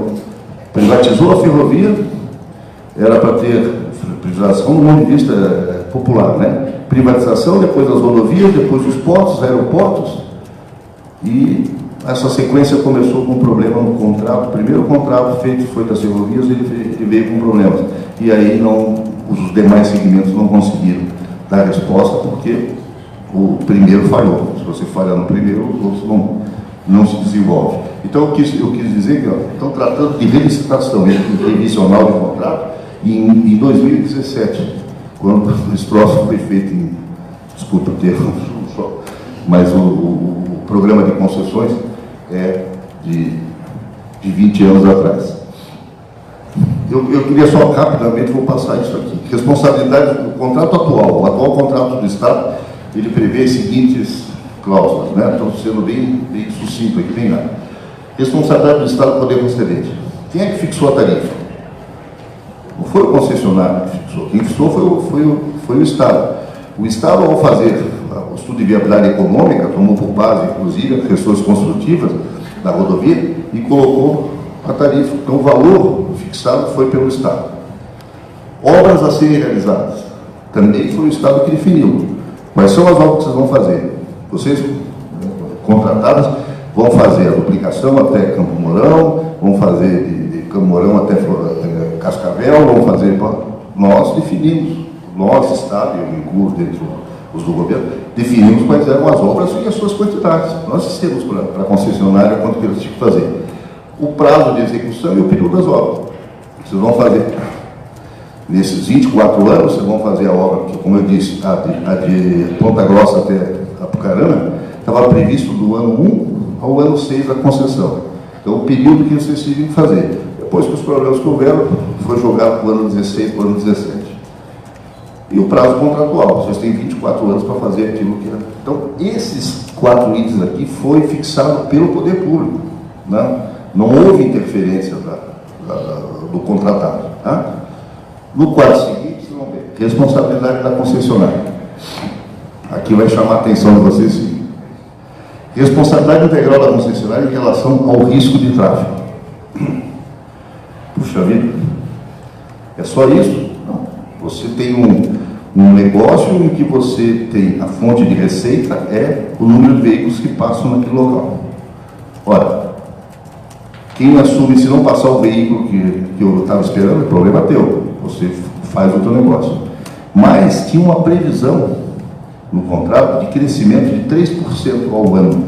Speaker 1: privatizou a ferrovia, era para ter privatização do ponto de vista popular, né? Privatização, depois as rodovias, depois os portos, aeroportos, e essa sequência começou com um problema no contrato. O primeiro contrato feito foi das ferrovias, ele veio com problemas. E aí os demais segmentos não conseguiram dar resposta, porque o primeiro falhou. Se você falha no primeiro, os outros não se desenvolvem. Então, eu quis dizer que estão tratando de relicitação revisional de contrato em 2017, quando esse troço foi feito desculpa o termo, mas o programa de concessões é de 20 anos atrás. Eu queria só rapidamente, vou passar isso aqui. Responsabilidade do contrato atual. O atual contrato do Estado, ele prevê as seguintes cláusulas, né? Estou sendo bem sucinto aqui, bem rápido. Responsabilidade do Estado do poder concedente. Quem é que fixou a tarifa? Não foi o concessionário que fixou. Quem fixou foi o Estado. O Estado, ao fazer o estudo de viabilidade econômica, tomou por base, inclusive, as questões construtivas da rodovia e colocou a tarifa. Então, o valor fixado foi pelo Estado. Obras a serem realizadas. Também foi o Estado que definiu. Quais são as obras que vocês vão fazer? Vocês, contratadas, vão fazer a duplicação até Campo Mourão, vão fazer de Campo Mourão até Cascavel, vão fazer... Nós definimos, nós, Estado, e eu me incluo dentro os do governo, definimos quais eram as obras e as suas quantidades. Nós dissemos para a concessionária quanto que eles tinham que fazer. O prazo de execução e o período das obras. Vocês vão fazer, nesses 24 anos, vocês vão fazer a obra, que, como eu disse, a de Ponta Grossa até Apucarana, estava previsto do ano 1 ao ano 6 da concessão. Então, o período que vocês tinham que fazer. Depois que os problemas que houveram, foi jogado para o ano 16, para o ano 17. E o prazo contratual, vocês têm 24 anos para fazer aquilo que era. Então, esses 4 itens aqui foi fixado pelo poder público, né? Não houve interferência do contratado. Tá? No quadro seguinte, vocês vão ver, responsabilidade da concessionária. Aqui vai chamar a atenção de vocês, sim. Responsabilidade integral da concessionária em relação ao risco de tráfego. Puxa vida, é só isso? Não. Você tem um negócio em que você tem a fonte de receita é o número de veículos que passam naquele local. Ora, quem assume, se não passar o veículo que eu estava esperando, é problema teu. Você faz o teu negócio. Mas tinha uma previsão no contrato de crescimento de 3% ao ano.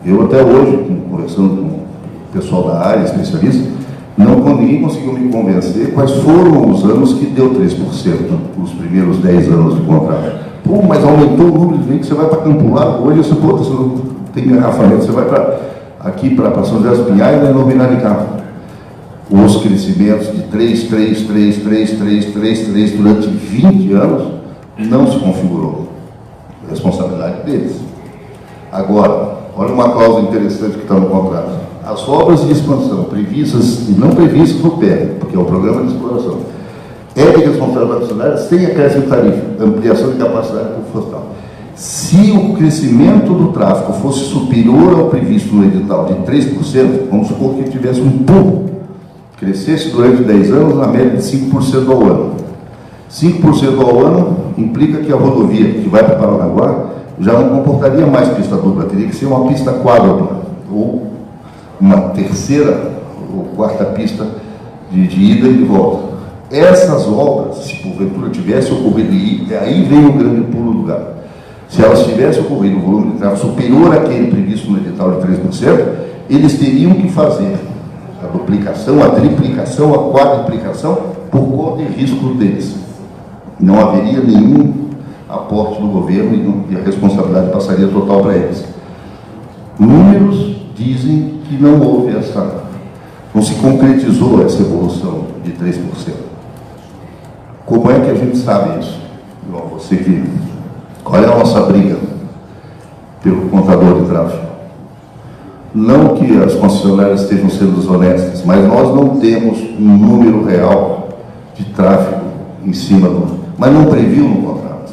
Speaker 1: Eu até hoje, conversando com o pessoal da área, especialista, ninguém conseguiu me convencer quais foram os anos que deu 3% nos primeiros 10 anos de contrato. Pô, mas aumentou o número de veículos, você vai para Campo Largo, hoje você não tem engarrafamento, você vai aqui para São José dos Pinhais, não é novidade de carro. os crescimentos de 3 durante 20 anos, não se configurou. Responsabilidade deles. Agora, olha uma cláusula interessante que está no contrato. As obras de expansão previstas e não previstas no PEC, porque é o Programa de Exploração, é de responsabilidade acionária sem acréscimo de tarifa, ampliação de capacidade florestal. Se o crescimento do tráfego fosse superior ao previsto no edital de 3%, vamos supor que tivesse um pulo, crescesse durante 10 anos na média de 5% ao ano. 5% ao ano implica que a rodovia que vai para Paranaguá já não comportaria mais pista dupla, teria que ser uma pista quádrupla, ou uma terceira ou quarta pista de ida e de volta. Essas obras, se porventura tivesse ocorrido, e aí vem o grande pulo do gato, se elas tivessem ocorrido um volume de tráfego superior àquele previsto no edital de 3%, eles teriam que fazer a duplicação, a triplicação, a quadriplicação por conta e risco deles. Não haveria nenhum aporte do governo e a responsabilidade passaria total para eles. Números dizem que não houve não se concretizou essa evolução de 3%. Como é que a gente sabe isso? Bom, qual é a nossa briga pelo contador de tráfego? Não que as concessionárias estejam sendo desonestas, mas nós não temos um número real de tráfego em cima mas não previu no contrato.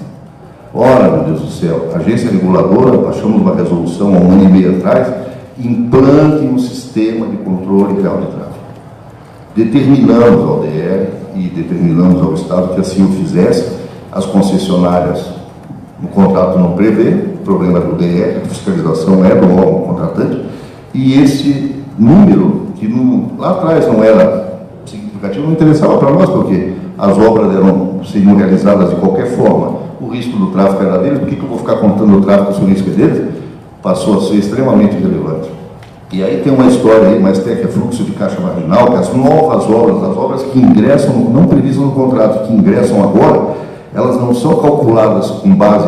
Speaker 1: Ora, meu Deus do céu, a agência reguladora, baixamos uma resolução há 1 ano e meio atrás, implante um sistema de controle real de tráfego. Determinamos ao DR e determinamos ao Estado que assim o fizesse. As concessionárias, o contrato não prevê, o problema do DR, a fiscalização é do órgão contratante, e esse número, que lá atrás não era significativo, não interessava para nós, porque as obras seriam realizadas de qualquer forma, o risco do tráfego era deles, por que eu vou ficar contando o tráfego se o risco é deles? Passou a ser extremamente relevante. E aí tem uma história aí, mas tem que é fluxo de caixa marginal, que as novas obras, as obras que ingressam, não previstas no contrato, que ingressam agora, elas não são calculadas com base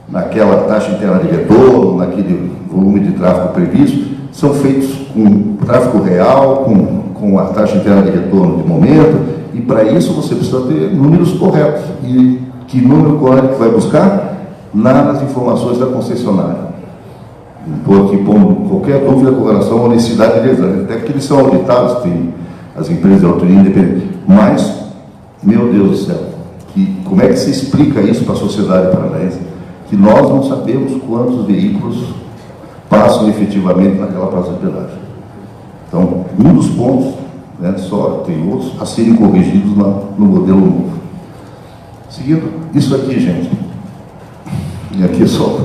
Speaker 1: naquela taxa interna de retorno, naquele volume de tráfego previsto, são feitos com tráfego real, com a taxa interna de retorno de momento, e para isso você precisa ter números corretos. E que número correto que vai buscar? Nas informações da concessionária. Não estou aqui pondo qualquer dúvida com relação à honestidade deles, até porque eles são auditados, tem as empresas de autoria independente. Mas, meu Deus do céu, como é que se explica isso para a sociedade paranaense? Que nós não sabemos quantos veículos passam efetivamente naquela praça de pedágio. Então, um dos pontos, só tem outros, a serem corrigidos no modelo novo. Seguindo, isso aqui, gente, e aqui é só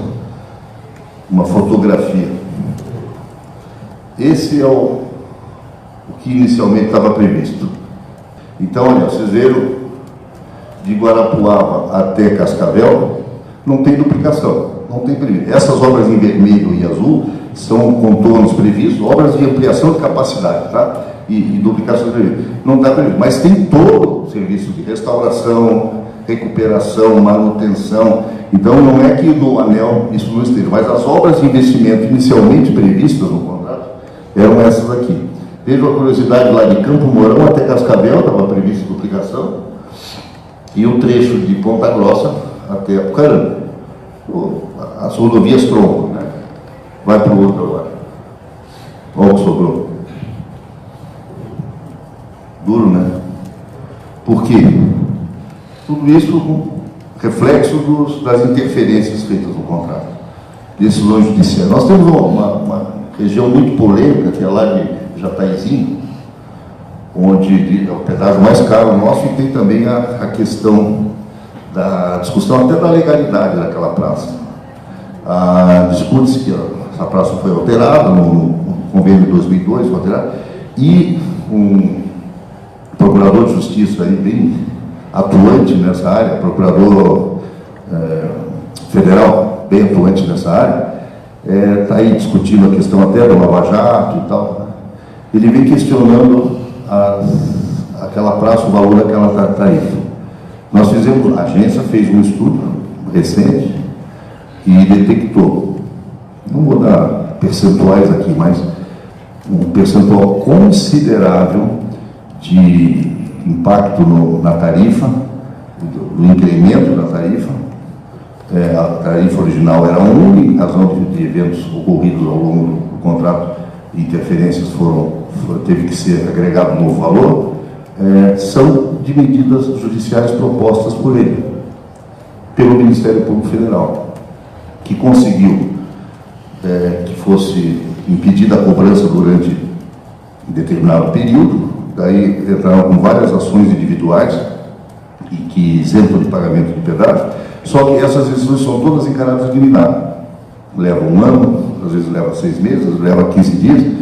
Speaker 1: uma fotografia. Esse é o que inicialmente estava previsto. Então, olha, vocês viram, de Guarapuava até Cascavel, não tem duplicação, não tem previsto. Essas obras em vermelho e azul são contornos previstos, obras de ampliação de capacidade, tá? E duplicação de previsto. Não está previsto, mas tem todo o serviço de restauração, recuperação, manutenção. Então, não é que no anel isso não esteja, mas as obras de investimento inicialmente previstas no contrato eram essas aqui. Veja a curiosidade lá de Campo Mourão até Cascavel, estava prevista duplicação, e o trecho de Ponta Grossa até Apucarana. As rodovias tronco, né? Vai para o outro agora. Olha o que sobrou. Duro, né? Por quê? Tudo isso reflexo das interferências feitas no contrato, decisões judiciais. Nós temos uma região muito polêmica, que é lá de Jataizinho, onde é o pedágio mais caro nosso, e tem também a questão da discussão até da legalidade daquela praça. Discute-se que essa praça foi alterada, no convênio de 2002 foi alterada, e um procurador de justiça aí bem atuante nessa área, procurador federal bem atuante nessa área, está aí discutindo a questão até do Lava Jato e tal. Ele vem questionando aquela praça, o valor daquela tarifa. Nós fizemos, a agência fez um estudo recente e detectou, não vou dar percentuais aqui, mas um percentual considerável de impacto na tarifa, do incremento da tarifa. A tarifa original era 1, em razão de eventos ocorridos ao longo do contrato, interferências teve que ser agregado um novo valor. São de medidas judiciais propostas por ele, pelo Ministério Público Federal, que conseguiu que fosse impedida a cobrança durante um determinado período. Daí entraram com várias ações individuais e que isentam de pagamento de pedágio, só que essas decisões são todas em caráter liminar. Leva 1 ano, às vezes leva 6 meses, leva 15 dias,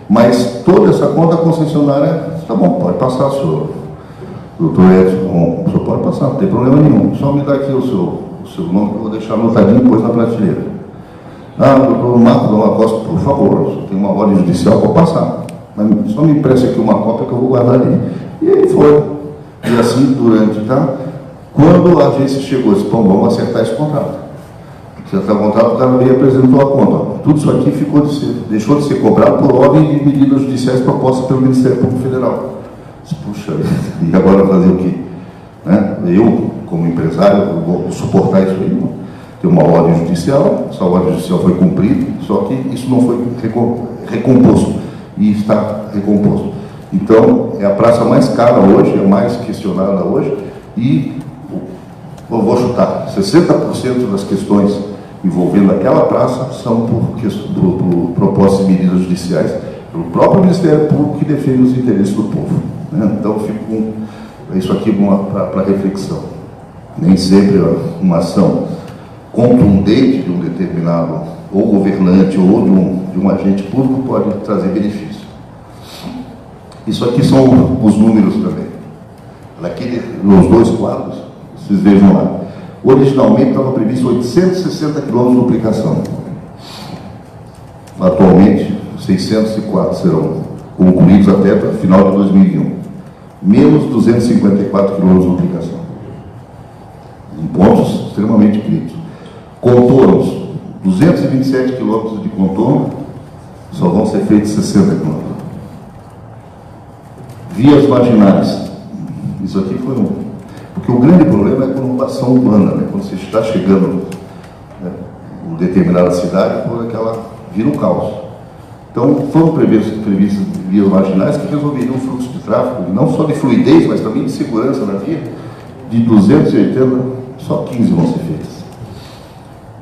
Speaker 1: mas toda essa conta concessionária, tá bom, pode passar, senhor. Doutor Edson, o senhor pode passar, não tem problema nenhum, só me dá aqui o seu nome que eu vou deixar anotadinho depois na prateleira. Doutor Marco Dona Costa, por favor, se tem uma ordem judicial, pode passar. Mas só me empreste aqui uma cópia que eu vou guardar ali. E aí foi. E assim durante, tá? Quando a agência chegou, disse, bom, vamos acertar esse contrato. Acertar o contrato, o cara veio e apresentou a conta. Tudo isso aqui deixou de ser cobrado por ordem de medidas judiciais propostas pelo Ministério Público Federal. Disse, puxa, e agora fazer o quê? Eu, como empresário, vou suportar isso aí. Não? Tem uma ordem judicial, essa ordem judicial foi cumprida, só que isso não foi recomposto. E está recomposto. Então, é a praça mais cara hoje, é mais questionada hoje, e eu vou chutar, 60% das questões envolvendo aquela praça são por propostas de medidas judiciais pelo próprio Ministério Público que defende os interesses do povo. Então, fico isso aqui para reflexão. Nem sempre uma ação contundente de um determinado ou governante ou de um agente público pode trazer benefício. Isso aqui são os números também. Nos 2 quadros, vocês vejam lá. Originalmente estava previsto 860 quilômetros de duplicação. Atualmente, 604 serão concluídos até o final de 2021. Menos 254 quilômetros de duplicação. Em pontos extremamente críticos. Contornos, 227 quilômetros de contorno, só vão ser feitos 60 quilômetros. Vias marginais, isso aqui foi porque o grande problema é a conurbação urbana, quando você está chegando em determinada cidade, por aquela vira um caos. Então, foram previstas vias marginais que resolveriam o fluxo de tráfego, não só de fluidez, mas também de segurança da via. De 280, só 15 vão ser feitas.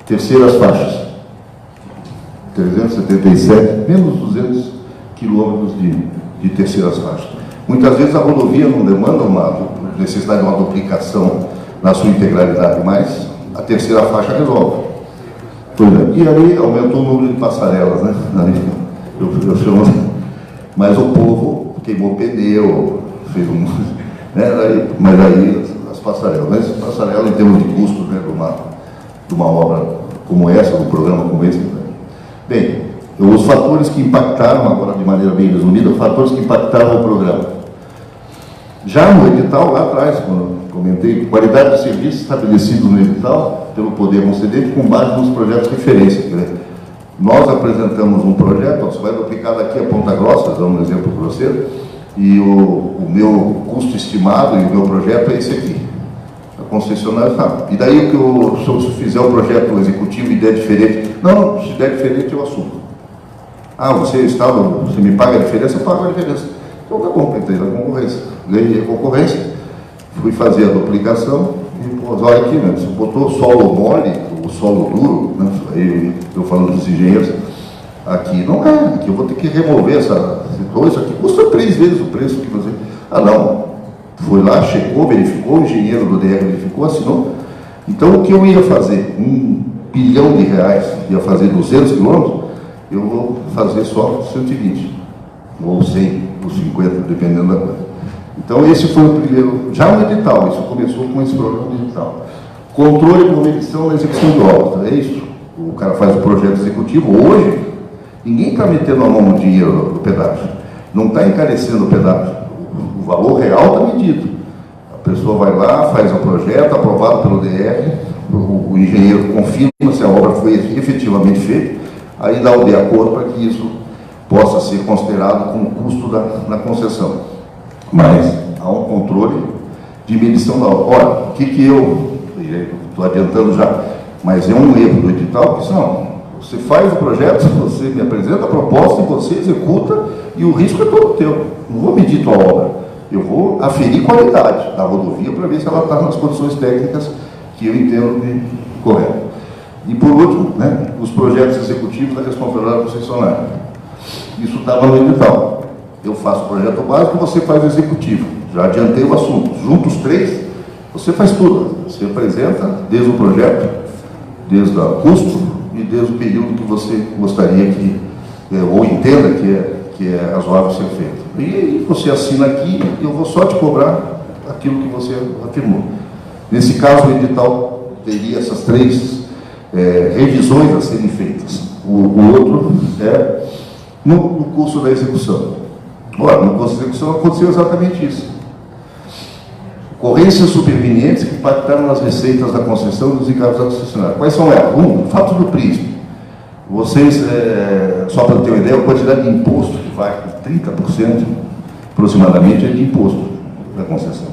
Speaker 1: Terceiras faixas, 377, menos 200 quilômetros de terceiras faixas. Muitas vezes a rodovia não demanda uma necessidade de uma duplicação na sua integralidade, mas a terceira faixa resolve. E aí aumentou o número de passarelas, né? Eu chamo, mas o povo queimou pneu, fez mas aí as passarelas. Mas passarela em termos de custo, de uma obra como essa, do programa como esse. Bem, os fatores que impactaram, agora de maneira bem resumida, os fatores que impactaram o programa. Já no edital, lá atrás, quando eu comentei, qualidade de serviço estabelecido no edital pelo poder concedente com base nos projetos de referência. Nós apresentamos um projeto, você vai duplicar daqui a Ponta Grossa, dando um exemplo para você, e o meu custo estimado e o meu projeto é esse aqui. A concessionária sabe. E daí, se eu fizer o projeto executivo e der diferente, não, se der diferente eu assumo. Você me paga a diferença, eu pago a diferença. Então tá bom, entrei na concorrência. Ganhei a concorrência, fui fazer a duplicação e, olha aqui, você botou solo mole, o solo duro, aí eu falando dos engenheiros, aqui não é, aqui eu vou ter que remover isso aqui custa 3 vezes o preço que você... não, foi lá, checou, verificou, o engenheiro do DR verificou, assinou. Então o que eu ia fazer? R$1 bilhão, ia fazer 200 quilômetros, eu vou fazer só 120, ou 100, ou 50, dependendo da coisa. Então esse foi o primeiro, já no edital, isso começou com esse programa de edital. Controle e competição na execução de obras, é isso. O cara faz o projeto executivo, hoje, ninguém está metendo a mão no dinheiro do pedágio, não está encarecendo o pedágio, o valor real está medido. A pessoa vai lá, faz o projeto, aprovado pelo DR, o engenheiro confirma se a obra foi efetivamente feita, aí dá o de acordo para que isso possa ser considerado como custo na concessão. mas há um controle de medição da obra. Ora, o que eu estou adiantando já, mas é um erro do edital, que não, você faz o projeto, você me apresenta a proposta e você executa, e o risco é todo teu. Não vou medir tua obra, eu vou aferir qualidade da rodovia para ver se ela está nas condições técnicas que eu entendo de correto. E por último, né, os projetos executivos da responsabilidade concessionária. Isso estava no edital. Eu faço o projeto básico, você faz o executivo. Já adiantei o assunto. Juntos os três, você faz tudo. Você apresenta desde o projeto, desde o custo e desde o período que você gostaria que, ou entenda que as obras sejam feitas. E aí você assina aqui e eu vou só te cobrar aquilo que você afirmou. Nesse caso, o edital teria essas três revisões a serem feitas. O outro é no curso da execução. Ora, no curso da execução aconteceu exatamente isso. Ocorrências supervenientes que impactaram nas receitas da concessão e dos encargos da concessionária. Quais são elas? O fato do príncipe. Vocês, só para ter uma ideia, a quantidade de imposto que vai, 30% aproximadamente, é de imposto da concessão.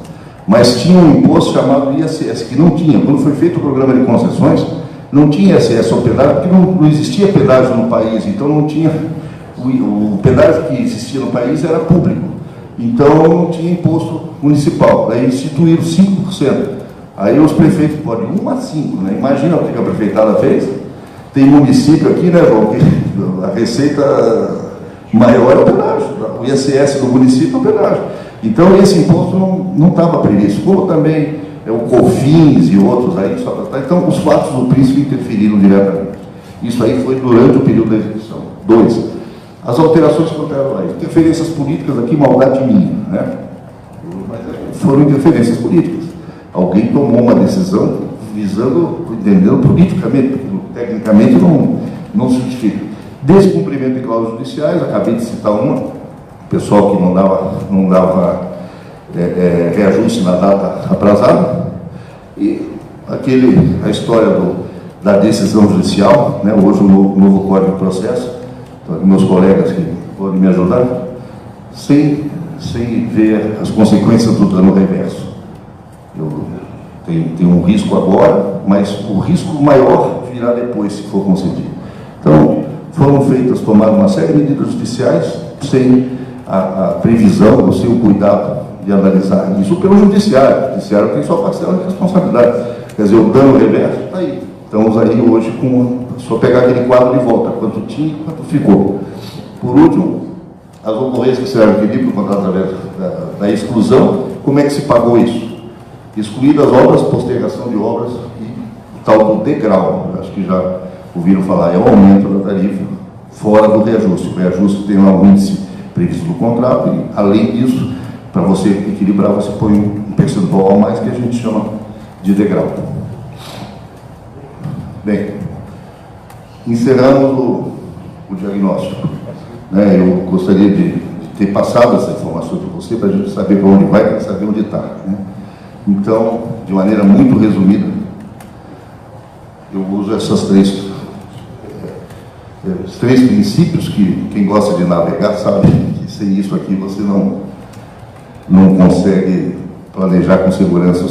Speaker 1: Mas tinha um imposto chamado ISS, que não tinha. Quando foi feito o programa de concessões, não tinha ISS ao pedágio, porque não existia pedágio no país, então não tinha. O pedágio que existia no país era público, então não tinha imposto municipal. Daí instituíram 5%. Aí os prefeitos podem 1 a 5, né? Imagina o que a prefeitada fez. Tem município aqui, né, João, que a receita maior é o pedágio. O ISS do município é o pedágio. Então esse imposto não estava previsto, como também o COFINS e outros aí. Então os fatos do príncipe interferiram diretamente. Isso aí foi durante o período da execução. 2. As alterações que ocorreram lá. Interferências políticas aqui, maldade minha, né? Mas foram interferências políticas. Alguém tomou uma decisão visando, entendendo politicamente, porque tecnicamente não se justifica. Descumprimento de cláusulas judiciais, acabei de citar uma, o pessoal que não dava reajuste na data atrasada, e a história da decisão judicial, né? Hoje o novo Código de Processo, meus colegas que podem me ajudar, sem ver as consequências do dano reverso. Eu tenho um risco agora, mas o risco maior virá depois, se for concedido. Então, foram tomadas uma série de medidas judiciais sem a previsão, ou sem o cuidado de analisar isso pelo judiciário. O judiciário tem sua parcela de responsabilidade. Quer dizer, o dano reverso está aí. Estamos aí hoje só pegar aquele quadro de volta, quanto tinha e quanto ficou. Por último, as ocorrências que serão equilíbrio através da exclusão, como é que se pagou isso? Excluídas obras, postergação de obras e o tal do degrau, acho que já ouviram falar, é o aumento da tarifa fora do reajuste. O reajuste tem lá um índice previsto no contrato e, além disso, para você equilibrar, você põe um percentual a mais que a gente chama de degrau. Bem, encerramos o diagnóstico. Né? Eu gostaria de ter passado essa informação para você, para a gente saber para onde vai e saber onde está. Né? Então, de maneira muito resumida, eu uso esses três princípios que quem gosta de navegar sabe que sem isso aqui você não consegue planejar com segurança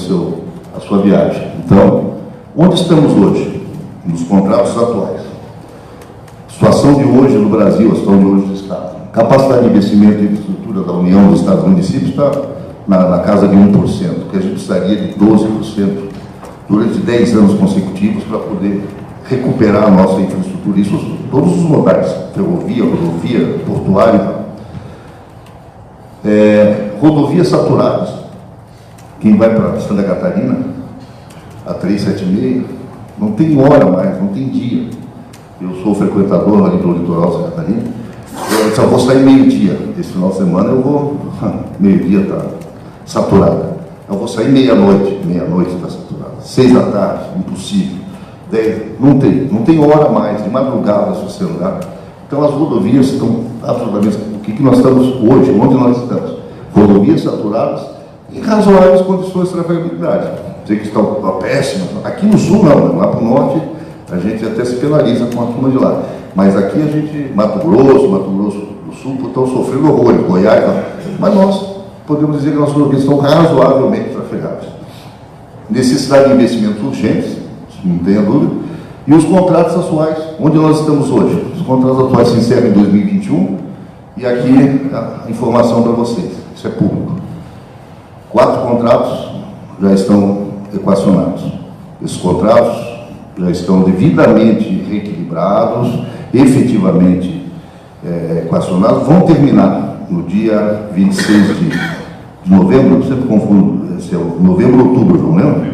Speaker 1: a sua viagem. Então, onde estamos hoje? Nos contratos atuais. A situação de hoje no Brasil, a situação de hoje do Estado. Capacidade de investimento em infraestrutura da União, dos Estados e municípios está na casa de 1%, que a gente precisaria de 12% durante 10 anos consecutivos para poder recuperar a nossa infraestrutura. Isso todos os modais, ferrovia, rodovia, portuária. Rodovias saturadas. Quem vai para Santa Catarina, a 376, não tem hora mais, não tem dia. Eu sou frequentador ali do litoral de Santa Catarina. Eu só vou sair meio-dia. Esse final de semana eu vou. Meio-dia está saturado. Eu vou sair meia-noite está saturado. 6 da tarde, impossível. 10, não tem hora mais, de madrugada, se você andar. Então as rodovias estão absolutamente. O que nós estamos hoje, onde nós estamos? Rodovias saturadas em razoáveis condições de trafegabilidade. Dizer que estão péssimas. Aqui no sul não, lá para o norte a gente até se penaliza com a turma de lá. Mas aqui a gente, Mato Grosso do Sul, estão sofrendo horrores, Goiás, não. Mas nós podemos dizer que as rodovias estão razoavelmente trafegáveis. Necessidade de investimentos urgentes, não tenha dúvida, e os contratos atuais, onde nós estamos hoje. Os contratos atuais se encerram em 2021, e aqui a informação para vocês, isso é público. 4 contratos já estão equacionados. Esses contratos já estão devidamente reequilibrados, efetivamente equacionados, vão terminar no dia 26 de novembro, eu sempre confundo, se é novembro ou outubro, não lembro?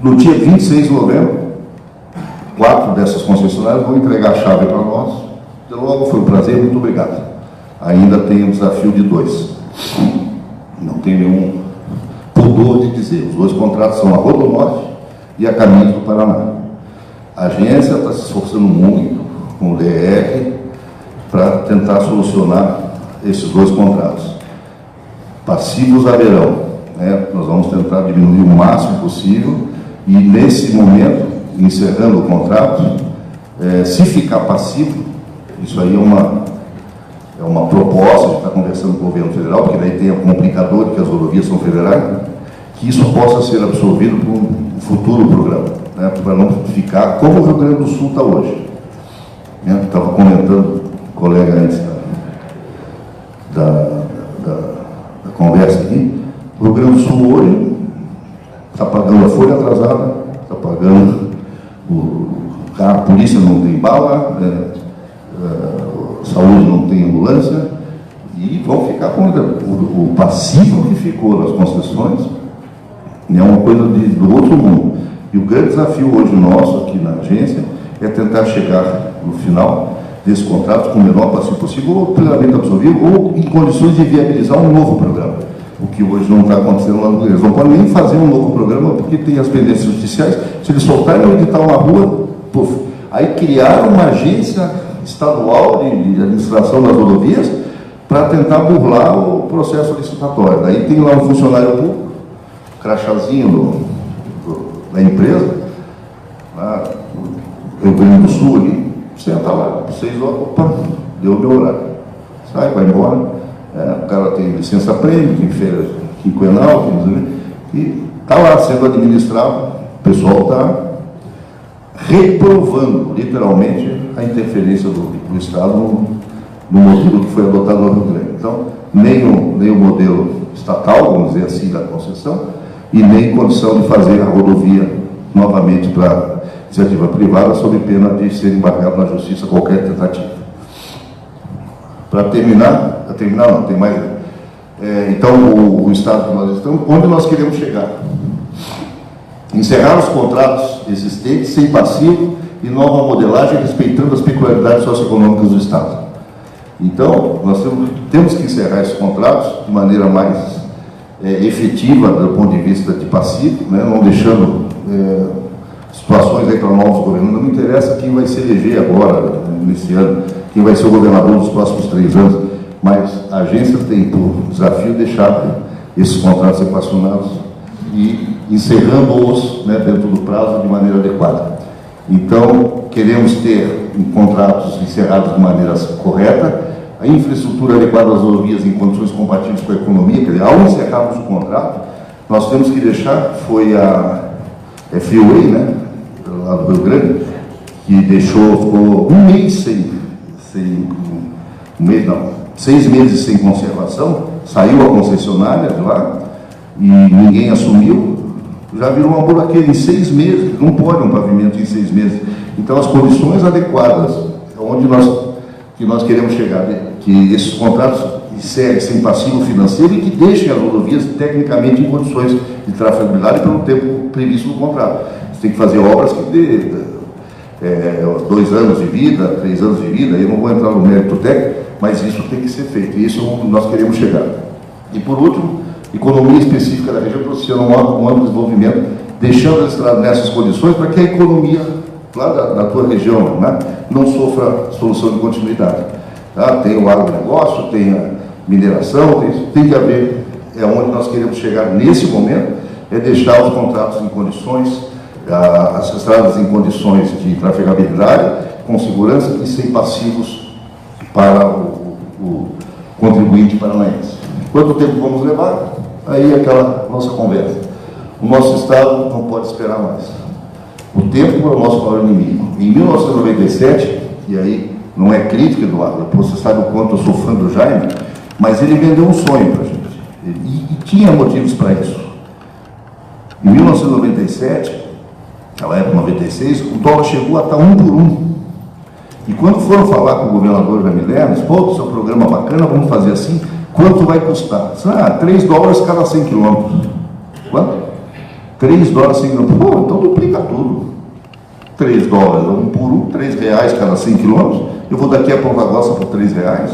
Speaker 1: No dia 26 de novembro, 4 dessas concessionárias vão entregar a chave para nós. De logo, foi um prazer, muito obrigado. Ainda tem um desafio de 2. Não tem nenhum pudor de dizer. Os 2 contratos são a Rodonorte e a Caminhos do Paraná. A agência está se esforçando muito com o DR para tentar solucionar esses 2 contratos. Passivos haverão, né? Nós vamos tentar diminuir o máximo possível e, nesse momento, encerrando o contrato, se ficar passivo, isso aí é uma proposta, a gente está conversando com o governo federal, porque daí tem o complicador de que as rodovias são federais, que isso possa ser absorvido por um futuro programa, né? Para não ficar como o Rio Grande do Sul está hoje. Estava comentando com o colega antes da conversa aqui, o Rio Grande do Sul hoje está pagando a folha atrasada, está pagando a polícia não tem bala, saúde não tem ambulância, e vão ficar com o passivo que ficou nas concessões, é uma coisa do outro mundo. E o grande desafio hoje nosso aqui na agência é tentar chegar no final desse contrato com o menor passivo possível, ou plenamente absorvido, ou em condições de viabilizar um novo programa. O que hoje não está acontecendo lá no Rio. Eles não podem nem fazer um novo programa porque tem as pendências judiciais. Se eles soltarem o edital na rua, puf, aí criaram uma agência estadual de administração das rodovias para tentar burlar o processo licitatório. Daí tem lá um funcionário público, crachazinho da empresa, lá no Rio Grande do Sul ali, senta lá, 6 horas, opa, deu o meu horário. Sai, vai embora. O cara tem licença prêmio, tem feira quinquenal, e está lá sendo administrado. O pessoal está reprovando, literalmente, a interferência do Estado no modelo que foi adotado no Rio Grande. Então, nem o modelo estatal, vamos dizer assim, da concessão, e nem condição de fazer a rodovia novamente para iniciativa privada, sob pena de ser embargado na justiça qualquer tentativa. Para terminar não, tem mais. Então, o estado que nós estamos, onde nós queremos chegar? Encerrar os contratos existentes sem passivo e nova modelagem, respeitando as peculiaridades socioeconômicas do Estado. Então, nós temos que encerrar esses contratos de maneira mais efetiva do ponto de vista de passivo, né, não deixando situações aí para novos governos. Não me interessa quem vai se eleger agora, nesse ano, quem vai ser o governador dos próximos 3 anos, mas a agência tem por desafio deixar esses contratos equacionados e encerrando-os, né, dentro do prazo de maneira adequada. Então, queremos ter contratos encerrados de maneira correta, a infraestrutura adequada às rodovias em condições compatíveis com a economia. Quer dizer, ao encerrarmos o contrato, nós temos que deixar, foi a Freeway, né, lá do Rio Grande, que ficou 6 meses sem conservação, saiu a concessionária de lá e ninguém assumiu, já virou uma buraqueira em 6 meses, não pode um pavimento em 6 meses. Então, as condições adequadas, onde nós queremos chegar, que esses contratos encerrem sem passivo financeiro e que deixem as rodovias tecnicamente em condições de trafegabilidade pelo tempo previsto no contrato. Você tem que fazer obras que dê 2 anos de vida, 3 anos de vida, eu não vou entrar no mérito técnico, mas isso tem que ser feito, e isso nós queremos chegar. E por último, economia específica da região, propiciando um amplo desenvolvimento, deixando a estrada nessas condições para que a economia lá da tua região, né, não sofra solução de continuidade. Tá? Tem o agronegócio, tem a mineração, tem que haver, onde nós queremos chegar nesse momento, é deixar os contratos em condições, as estradas em condições de trafegabilidade, com segurança e sem passivos para o contribuinte paranaense. Quanto tempo vamos levar? Aí aquela nossa conversa. O nosso Estado não pode esperar mais. O tempo é o nosso maior inimigo. Em 1997, e aí não é crítica, Eduardo, você sabe o quanto eu sou fã do Jaime, mas ele vendeu um sonho para a gente. E tinha motivos para isso. Em 1997, naquela época, 96, o dólar chegou a estar 1 por 1. E quando foram falar com o governador Jaime Lerner, pô, seu programa bacana, vamos fazer assim, quanto vai custar? $3 cada 100 quilômetros. Quanto? $3 100 quilômetros. Pô, então duplica tudo. $3, 1 por 1, R$3 cada 100 quilômetros. Eu vou daqui a Ponta Grossa por R$3.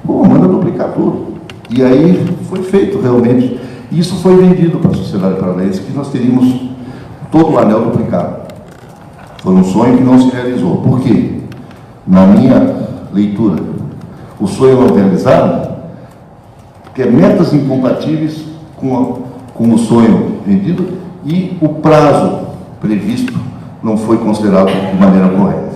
Speaker 1: Pô, manda duplicar tudo. E aí foi feito realmente. Isso foi vendido para a sociedade paranaense, que nós teríamos todo o anel duplicado. Foi um sonho que não se realizou. Por quê? Na minha leitura, o sonho não realizado, porque é metas incompatíveis com o sonho vendido e o prazo previsto não foi considerado de maneira correta.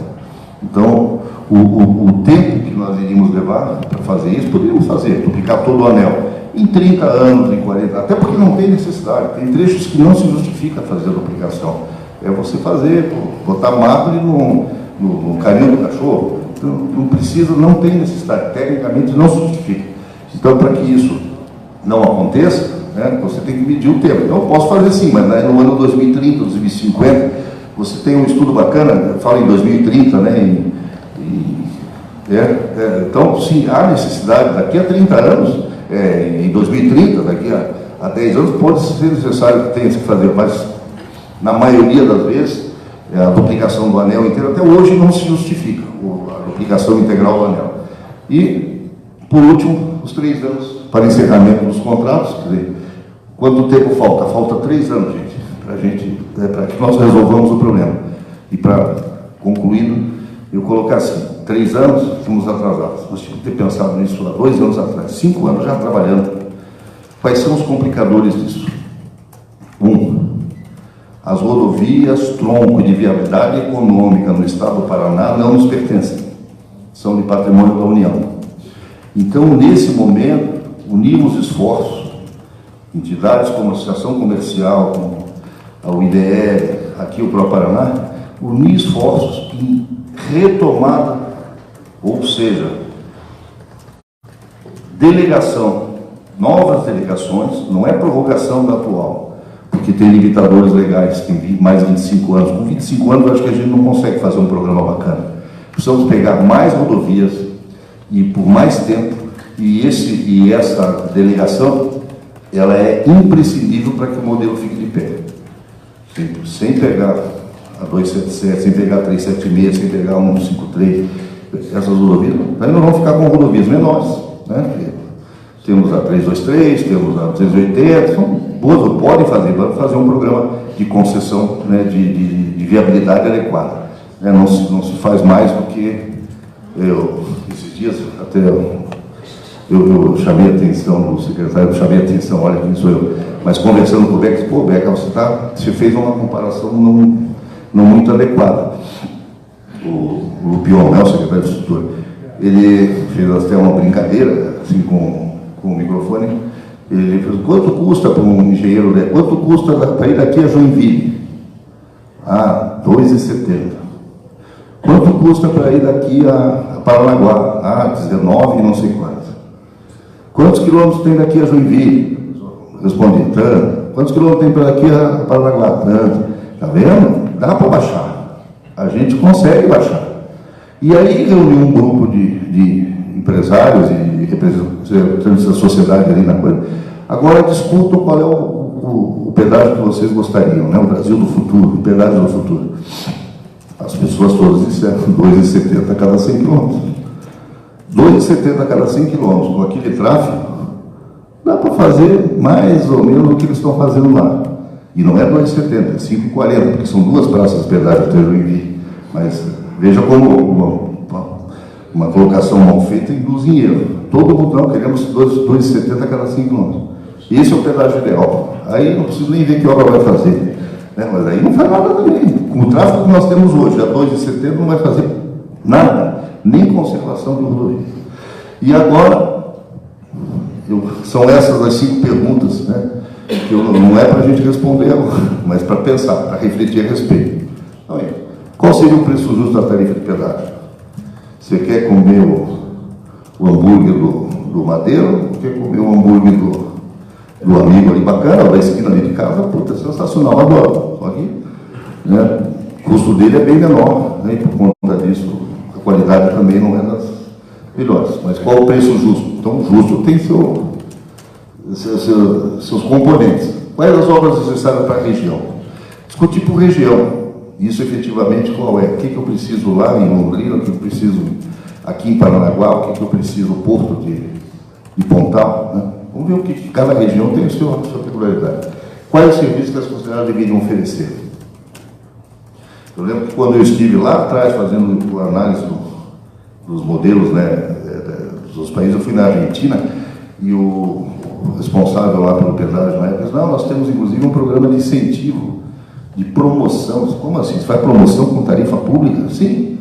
Speaker 1: Então, o tempo que nós iríamos levar para fazer isso, poderíamos fazer, duplicar todo o anel, em 30 anos, em 40, até porque não tem necessidade, tem trechos que não se justifica fazer a duplicação. É você fazer, botar mármore no carinho do cachorro, então, não precisa, não tem necessidade, tecnicamente não se justifica. Então, para que isso não aconteça, né, você tem que medir o tempo. Então, eu posso fazer sim, mas no ano 2030, 2050, você tem um estudo bacana, fala em 2030, né, então, sim, há necessidade, daqui a 30 anos, em 2030, daqui a 10 anos, pode ser necessário que tenha que fazer, mas na maioria das vezes, a duplicação do anel inteiro, até hoje não se justifica a duplicação integral do anel. E, por último, os 3 anos para encerramento dos contratos. Quer dizer, quanto tempo falta? Falta 3 anos, gente, para que nós resolvamos o problema. E para, concluindo, eu colocar assim, 3 anos, fomos atrasados. Nós tínhamos que ter pensado nisso há 2 anos atrás, 5 anos já trabalhando. Quais são os complicadores disso? 1. As rodovias tronco de viabilidade econômica no estado do Paraná não nos pertencem, são de patrimônio da União. Então, nesse momento, unimos esforços, entidades como a Associação Comercial, como a UIDE, aqui o próprio Paraná, unir esforços em retomada, ou seja, delegação, novas delegações, não é prorrogação da atual, porque tem limitadores legais, tem mais de 25 anos. Com 25 anos, eu acho que a gente não consegue fazer um programa bacana. Precisamos pegar mais rodovias e por mais tempo, e essa delegação, ela é imprescindível para que o modelo fique de pé. Sem pegar a 277, sem pegar a 376, sem pegar a 153, essas rodovias, aí nós vamos ficar com rodovias menores, né? Temos a 323, temos a 280, são boas, podem fazer um programa de concessão, né, de viabilidade adequada. Né? Não se faz mais do que esses dias até eu chamei a atenção do secretário, chamei a atenção, olha quem sou eu, mas conversando com o Beca, pô, Beca, você fez uma comparação não muito adequada. O Lupion, né, o secretário de estrutura, ele fez até uma brincadeira, assim, com o microfone. Ele fez, quanto custa para um engenheiro, quanto custa para ir daqui a Joinville? R$2,70. Quanto custa para ir daqui a Paranaguá? 19 e não sei quantos. Quantos quilômetros tem daqui a Joinville? Respondi, tanto. Quantos quilômetros tem para daqui a Paranaguá? Tanto. Está vendo? Dá para baixar. A gente consegue baixar. E aí reuniu um grupo de empresários e representantes da sociedade ali na coisa. Agora discutam qual é o pedágio que vocês gostariam, né? O Brasil do futuro, o pedágio do futuro. As pessoas todas disseram R$2,70 a cada 100 quilômetros. R$2,70 a cada 100 quilômetros, com aquele tráfego, dá para fazer mais ou menos o que eles estão fazendo lá. E não é R$2,70, é R$5,40, porque são 2 praças de pedágio até Joinville. Mas veja como uma colocação mal feita induz em erro. Todo mundo não, queremos R$2,70 a cada 100 quilômetros. Esse é o pedágio ideal. Aí não preciso nem ver que obra vai fazer. Né? Mas aí não faz nada também. Com o tráfego que nós temos hoje, a R$2,70 não vai fazer nada, nem conservação de rodovia. E agora, são essas as 5 perguntas, né? Que não é para a gente responder agora, mas para pensar, para refletir a respeito. Então, qual seria o preço justo da tarifa de pedágio? Você quer comer o hambúrguer do Madeiro, ou quer comer o hambúrguer do amigo ali bacana, ou da esquina ali de casa? Puta, sensacional, adoro. Só que, né, o custo dele é bem menor, né, e por conta disso a qualidade também não é das melhores. Mas qual o preço justo? Então, justo tem seus componentes. Quais as obras necessárias para a região? Discutir por região. Isso efetivamente qual é? O que eu preciso lá em Londrina, o que eu preciso aqui em Paranaguá, o que eu preciso no Porto de Pontal, né? Vamos ver o que cada região tem a sua peculiaridade. Quais os serviços que as concessionárias deveriam oferecer? Eu lembro que quando eu estive lá atrás fazendo a análise dos modelos, né, dos países, eu fui na Argentina e o responsável lá pelo pedágio na época disse, não, nós temos inclusive um programa de incentivo, de promoção. Como assim? Você faz promoção com tarifa pública? Sim,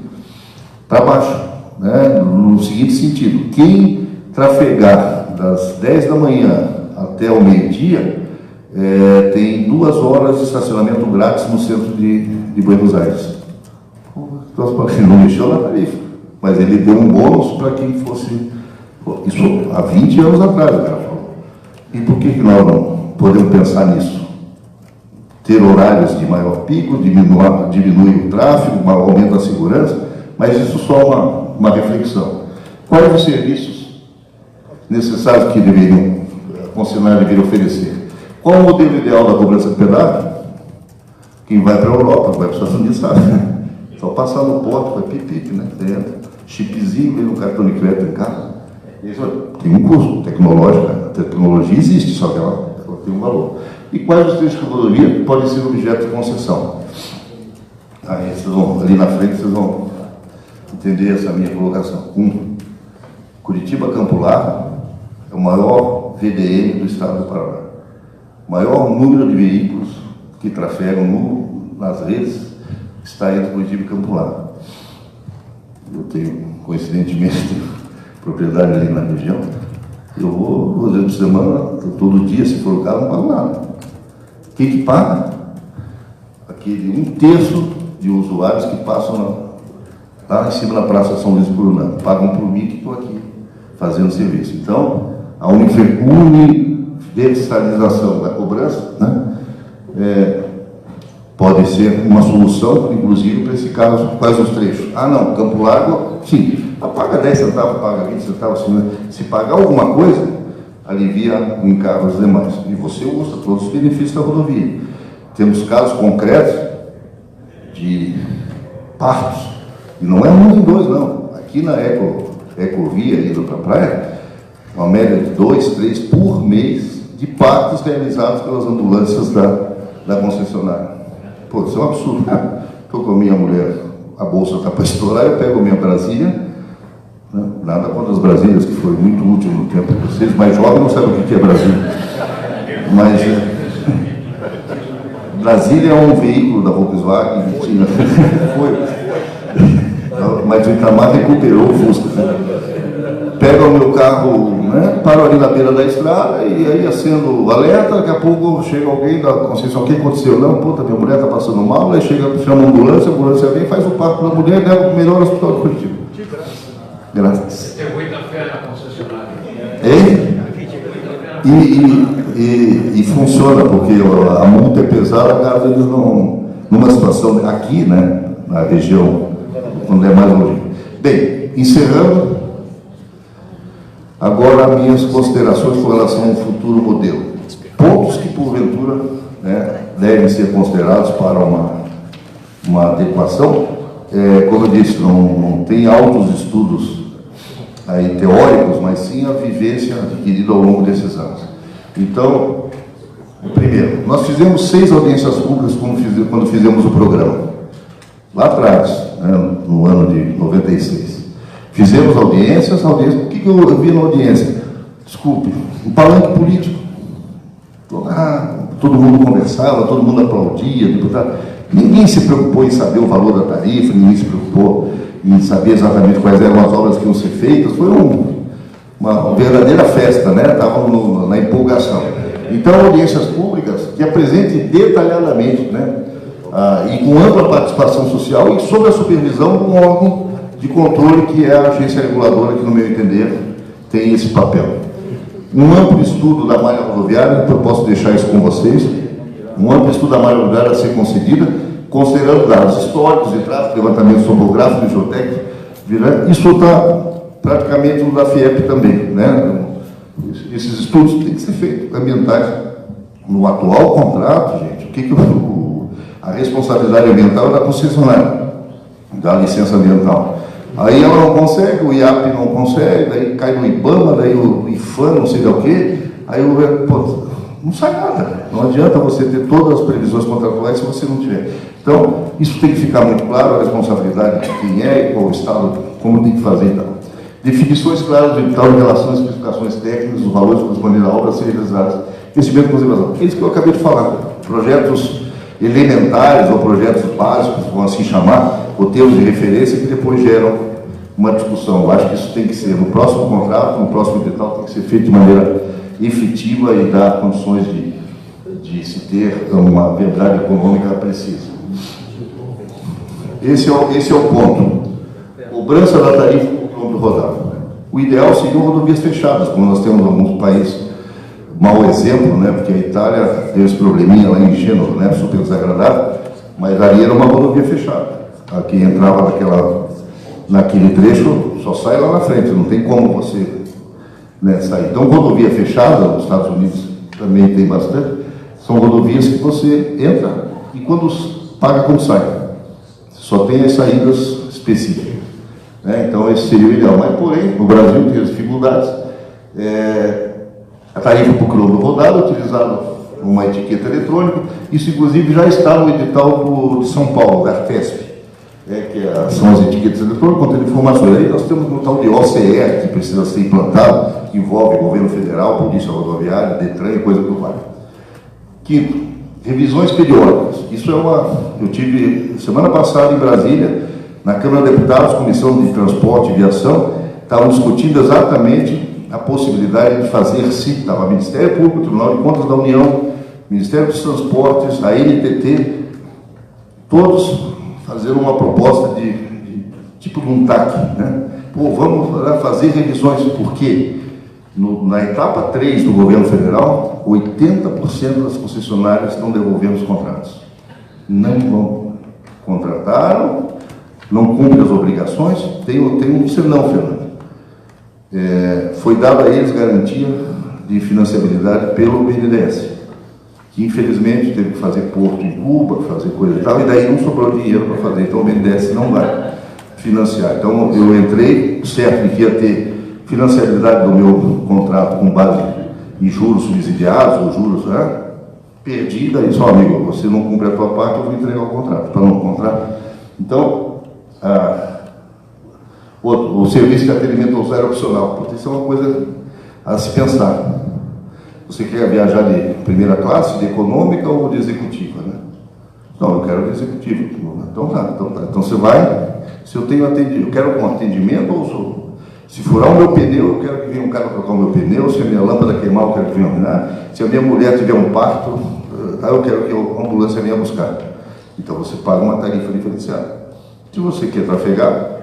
Speaker 1: para baixo, né? No seguinte sentido, quem trafegar das 10 da manhã até o meio-dia tem 2 horas de estacionamento grátis no centro de Buenos Aires. Ele não mexeu na tarifa, mas ele deu um bônus para quem fosse, isso há 20 anos atrás, o cara falou. E por que nós não podemos pensar nisso? Ter horários de maior pico, diminui o tráfego, aumenta a segurança, mas isso só uma reflexão. Quais os serviços necessários que a concessionária deveria oferecer? Qual o modelo ideal da cobrança de pedágio? Quem vai para a Europa, vai para os Estados Unidos, sabe? Só passar no porto, vai pipipe, né? Chipzinho, vem no cartão de crédito em casa. Tem um custo tecnológico, a tecnologia existe, só que ela tem um valor. E quais os trechos de rodovia podem ser objeto de concessão? Aí vocês vão, ali na frente, vocês vão entender essa minha colocação. Curitiba-Campo Largo é o maior VDM do estado do Paraná. O maior número de veículos que trafegam nas redes está entre Curitiba e Campo Largo. Eu tenho, coincidentemente, propriedade ali na região. Eu vou 2 vezes por semana, todo dia, se for o caso, não pago nada. Quem que paga? Aquele 1/3 de usuários que passam lá em cima da Praça São Luís Purunã. Pagam por mim que estou aqui fazendo serviço. Então, a universalização da cobrança, né, pode ser uma solução, inclusive, para esse caso. Quais os trechos? Ah, não, Campo Largo, sim. Paga 10 centavos, paga 20 centavos. Se pagar alguma coisa, alivia o encargo dos demais. E você usa todos os benefícios da rodovia. Temos casos concretos de partos. E não é 1 nem 2, não. Aqui na Ecovia, indo para a praia, uma média de 2, 3 por mês de partos realizados pelas ambulâncias da concessionária. Pô, isso é um absurdo. Estou com a minha mulher, a bolsa está para estourar, eu pego a minha Brasília. Nada contra as Brasílias, que foi muito útil no tempo de vocês, mais jovens não sabem o que é Brasília. Mas Brasília é um veículo da Volkswagen, mas o Itamar recuperou o Fusca. Pega o meu carro, né, paro ali na beira da estrada e aí acendo o alerta, daqui a pouco chega alguém da Conceição, o que aconteceu? Não, puta, minha mulher está passando mal, aí chama a ambulância vem, faz o parto da mulher e leva para o melhor hospital de Curitiba. Graças.
Speaker 4: Você tem muita fé na concessionária.
Speaker 1: E funciona, porque a multa é pesada, caso eles não. Numa situação aqui, né, na região, quando é mais longe. Bem, encerrando, agora minhas considerações com relação ao futuro modelo. Pontos que, porventura, né, devem ser considerados para uma adequação. Como eu disse, não tem altos estudos aí teóricos, mas sim a vivência adquirida ao longo desses anos. Então, primeiro, nós fizemos 6 audiências públicas quando fizemos o programa, lá atrás, né, no ano de 96. Fizemos audiências. O que eu vi na audiência? Desculpe, um palanque político. Todo mundo conversava, todo mundo aplaudia, deputado. Ninguém se preocupou em saber o valor da tarifa, ninguém se preocupou em saber exatamente quais eram as obras que iam ser feitas. Foi uma verdadeira festa, né? Estavam na empolgação. Então, audiências públicas que apresentem detalhadamente, né? E com ampla participação social e sob a supervisão de um órgão de controle que é a agência reguladora, que, no meu entender, tem esse papel. Um amplo estudo da malha rodoviária, eu posso deixar isso com vocês, um amplo estudo da malha rodoviária a ser concedida, considerando dados históricos de tráfego, levantamento topográfico e geotécnico, isso está praticamente no da FIEP também, né? Esses estudos têm que ser feitos, ambientais. No atual contrato, gente, a responsabilidade ambiental é da concessionária, da licença ambiental. Aí ela não consegue, o IAP não consegue, daí cai no IBAMA, daí o IFAM, não sei o quê, aí o governo, pô, não sai nada. Não adianta você ter todas as previsões contratuais se você não tiver. Então, isso tem que ficar muito claro, a responsabilidade de quem é e qual o Estado, como tem que fazer e tal. Definições claras do edital em relação às especificações técnicas, os valores correspondentes à obra a serem realizados. Investimento e conservação. É isso que eu acabei de falar. Projetos elementares ou projetos básicos, vamos assim chamar, ou termos de referência que depois geram uma discussão. Eu acho que isso tem que ser, no próximo contrato, no próximo edital, tem que ser feito de maneira efetiva e dar condições de se ter uma verdade econômica precisa. Esse é o ponto. Cobrança da tarifa por quilômetro rodado. O ideal seria rodovias fechadas, como nós temos em alguns países. Mau exemplo, né? Porque a Itália teve esse probleminha lá em Gênova, né? Super desagradável, mas ali era uma rodovia fechada. Aqui entrava naquele trecho, só sai lá na frente, não tem como você, né, sair. Então, rodovia fechada, nos Estados Unidos também tem bastante, são rodovias que você entra e paga quando sai. Só tem as saídas específicas. Né? Então, esse seria o ideal. Mas, porém, no Brasil tem as dificuldades. A tarifa por quilômetro rodado, utilizada uma etiqueta eletrônica, isso inclusive já está no edital de São Paulo, da Artesp, são as etiquetas eletrônicas contendo informações. Aí nós temos um tal de OCR, que precisa ser implantado, que envolve governo federal, polícia rodoviária, DETRAN e coisa do vale. Quinto, revisões periódicas. Isso eu tive semana passada em Brasília, na Câmara de Deputados, Comissão de Transporte e Viação, estavam discutindo exatamente a possibilidade de fazer, estava o Ministério Público, o Tribunal de Contas da União, Ministério dos Transportes, a NTT, todos fazendo uma proposta tipo de um TAC, né? Pô, vamos fazer revisões, porque na etapa 3 do governo federal, 80% das concessionárias estão devolvendo os contratos. Não vão. Contrataram, não cumprem as obrigações, tem um senão, Fernando. Foi dada a eles garantia de financiabilidade pelo BNDES, que infelizmente teve que fazer porto em Cuba, fazer coisa e tal, e daí não sobrou dinheiro para fazer, então o BNDES não vai financiar. Então eu entrei, certo de que ia ter financiabilidade do meu contrato com base em juros subsidiados ou juros, né? Perdi, daí só, amigo, você não cumpre a tua parte, eu vou entregar o contrato, para não contrato. Então, o serviço de atendimento ao usuário opcional, porque isso é uma coisa a se pensar. Você quer viajar de primeira classe, de econômica ou de executiva, né? Não, eu quero de executiva. Então tá. Então você vai, se eu tenho atendimento, eu quero um atendimento ou se furar o meu pneu, eu quero que venha um cara trocar o meu pneu, se a minha lâmpada queimar, eu quero que venha arrumar, se a minha mulher tiver um parto, eu quero que a ambulância venha buscar. Então você paga uma tarifa diferenciada. Se você quer trafegar,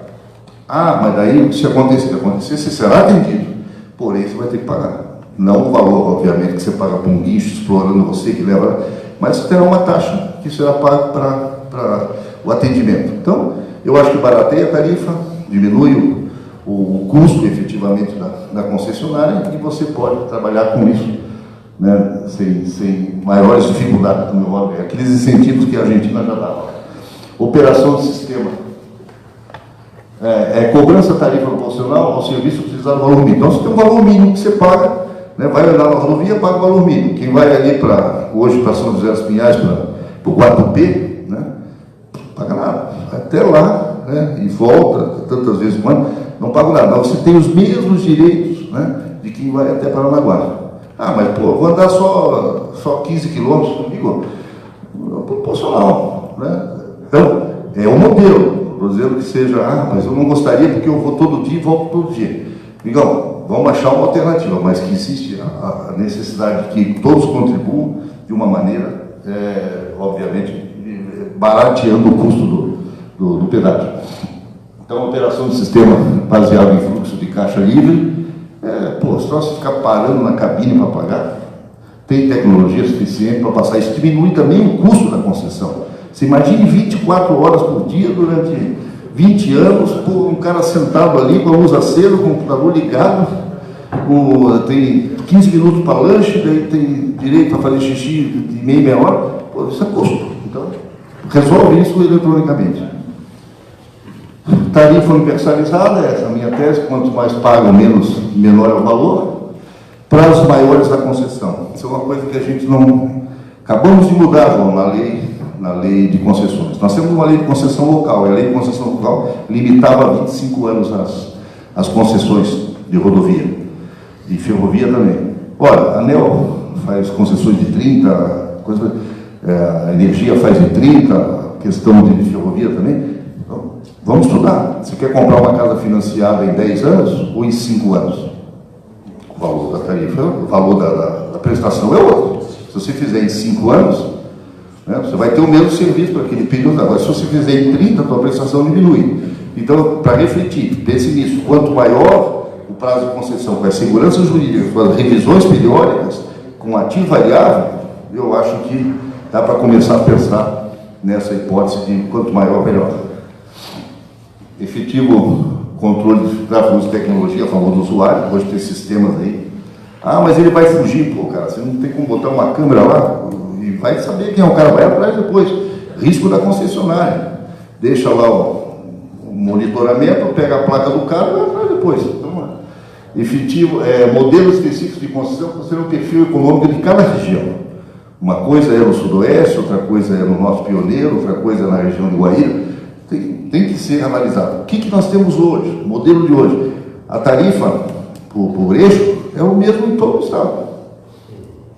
Speaker 1: mas daí, se acontecer, você será atendido. Porém, você vai ter que pagar. Não o valor, obviamente, que você paga para um guincho explorando você, que leva... Mas terá uma taxa que será paga para o atendimento. Então, eu acho que barateia a tarifa, diminui o custo, efetivamente, da concessionária, e você pode trabalhar com isso, né, sem maiores dificuldades, do meu modo de ver. Aqueles incentivos que a Argentina já dava. Operação de sistema. Cobrança tarifa proporcional ao serviço utilizado no valor mínimo. Então, você tem um valor mínimo que você paga, né, vai olhar na rodovia, paga o valor mínimo. Quem vai ali hoje para São José dos Pinhais, para o 4P, né, paga nada. Vai até lá, né, e volta tantas vezes no ano, não paga nada. Mas você tem os mesmos direitos, né, de quem vai até Paranaguá. Mas pô, vou andar só 15 quilômetros, digo, proporcional, né? Então, é um modelo. Estou dizendo que seja, mas eu não gostaria porque eu vou todo dia e volto todo dia. Amigão, vamos achar uma alternativa, mas que existe a necessidade de que todos contribuam de uma maneira, obviamente, barateando o custo do pedágio. Então, a operação do sistema baseado em fluxo de caixa livre, só se ficar parando na cabine para pagar, tem tecnologia suficiente para passar. Isso diminui também o custo da concessão. Você imagine 24 horas por dia durante 20 anos, um cara sentado ali com a luz acesa, o computador ligado, tem 15 minutos para lanche, daí tem direito a fazer xixi de meia hora. Isso é custo. Então, resolve isso eletronicamente. Tarifa universalizada, essa é a minha tese: quanto mais pagam, menor é o valor. Prazos maiores da concessão. Isso é uma coisa que a gente não... Acabamos de mudar, João, na lei de concessões. Nós temos uma lei de concessão local, e a lei de concessão local limitava a 25 anos as concessões de rodovia, de ferrovia também. Olha, a ANEEL faz concessões de 30, a energia faz de 30, questão de ferrovia também. Então, vamos estudar. Você quer comprar uma casa financiada em 10 anos ou em 5 anos? O valor da tarifa, o valor da prestação é outro. Se você fizer em 5 anos, né, você vai ter o mesmo serviço para aquele período. Agora, se você fizer em 30, a tua prestação diminui. Então, para refletir, pense nisso. Quanto maior o prazo de concessão, com a segurança jurídica, com as revisões periódicas, com ativo variável, eu acho que dá para começar a pensar nessa hipótese de quanto maior, melhor. Efetivo controle de tráfego de tecnologia a favor do usuário. Hoje tem sistemas aí. Mas ele vai fugir. Pô, cara, você não tem como botar uma câmera lá e vai saber quem é o cara, vai atrás depois. Risco da concessionária. Deixa lá o monitoramento, pega a placa do cara e vai atrás depois. Então, efetivo, modelos específicos de concessão consideram o perfil econômico de cada região. Uma coisa é no Sudoeste, outra coisa é no Norte Pioneiro, outra coisa é na região de Guaíra. Tem que ser analisado. O que nós temos hoje? O modelo de hoje. A tarifa por eixo é o mesmo em todo o estado.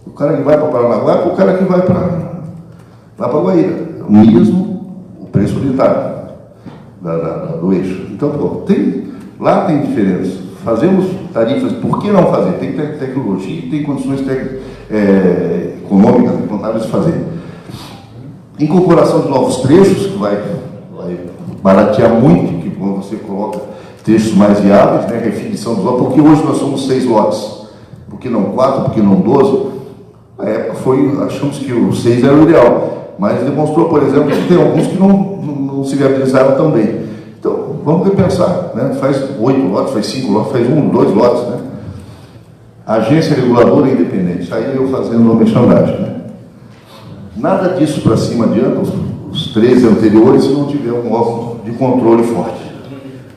Speaker 1: O cara que vai para Paranaguá é o cara que vai para Guaíra. É o mesmo o preço unitário do eixo. Então, lá tem diferença. Fazemos tarifas, por que não fazer? Tem tecnologia e tem condições econômicas e contábeis de fazer. Incorporação de novos trechos, que vai baratear muito, que quando você coloca trechos mais viáveis, né, definição dos lotes, porque hoje nós somos 6 lotes, por que não 4, por que não 12? Na época achamos que o 6 era o ideal, mas demonstrou, por exemplo, que tem alguns que não se viabilizaram tão bem. Então, vamos repensar, né? Faz 8 lotes, faz 5 lotes, faz 1, 2 lotes, né? Agência reguladora independente, aí eu fazendo uma merchandagem, né? Nada disso para cima adianta, os 13 anteriores, se não tiver um órgão de controle forte.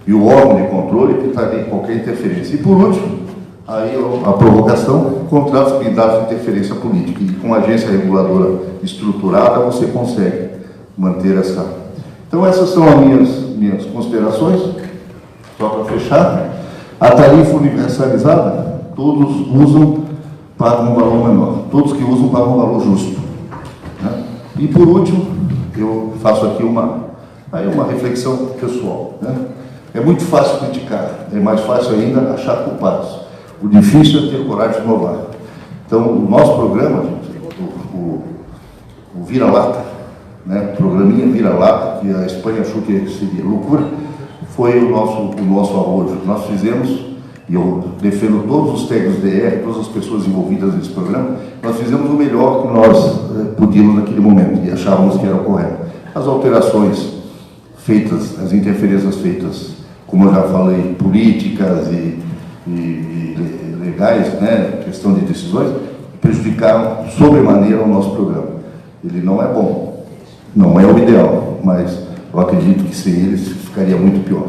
Speaker 1: E o órgão de controle evitaria qualquer interferência. E por último, aí a provocação, contratos blindados de interferência política. E com a agência reguladora estruturada, você consegue manter essa. Então, essas são as minhas considerações. Só para fechar, a tarifa universalizada, todos usam, pagam um valor menor. Todos que usam pagam um valor justo. Né? E por último, eu faço aqui uma reflexão pessoal. Né? É muito fácil criticar, é mais fácil ainda achar culpados. O difícil é ter coragem de inovar. Então, o nosso programa, o Vira-Lata, né? Programinha Vira-Lata, que a Espanha achou que seria loucura, foi o nosso arrojo. Nós fizemos, e eu defendo todos os técnicos DR, todas as pessoas envolvidas nesse programa, nós fizemos o melhor que nós podíamos naquele momento, e achávamos que era o correto. As alterações feitas, as interferências feitas, como eu já falei, políticas e legais, né, questão de decisões, prejudicaram sobremaneira o nosso programa. Ele não é bom, não é o ideal, mas eu acredito que sem eles ficaria muito pior.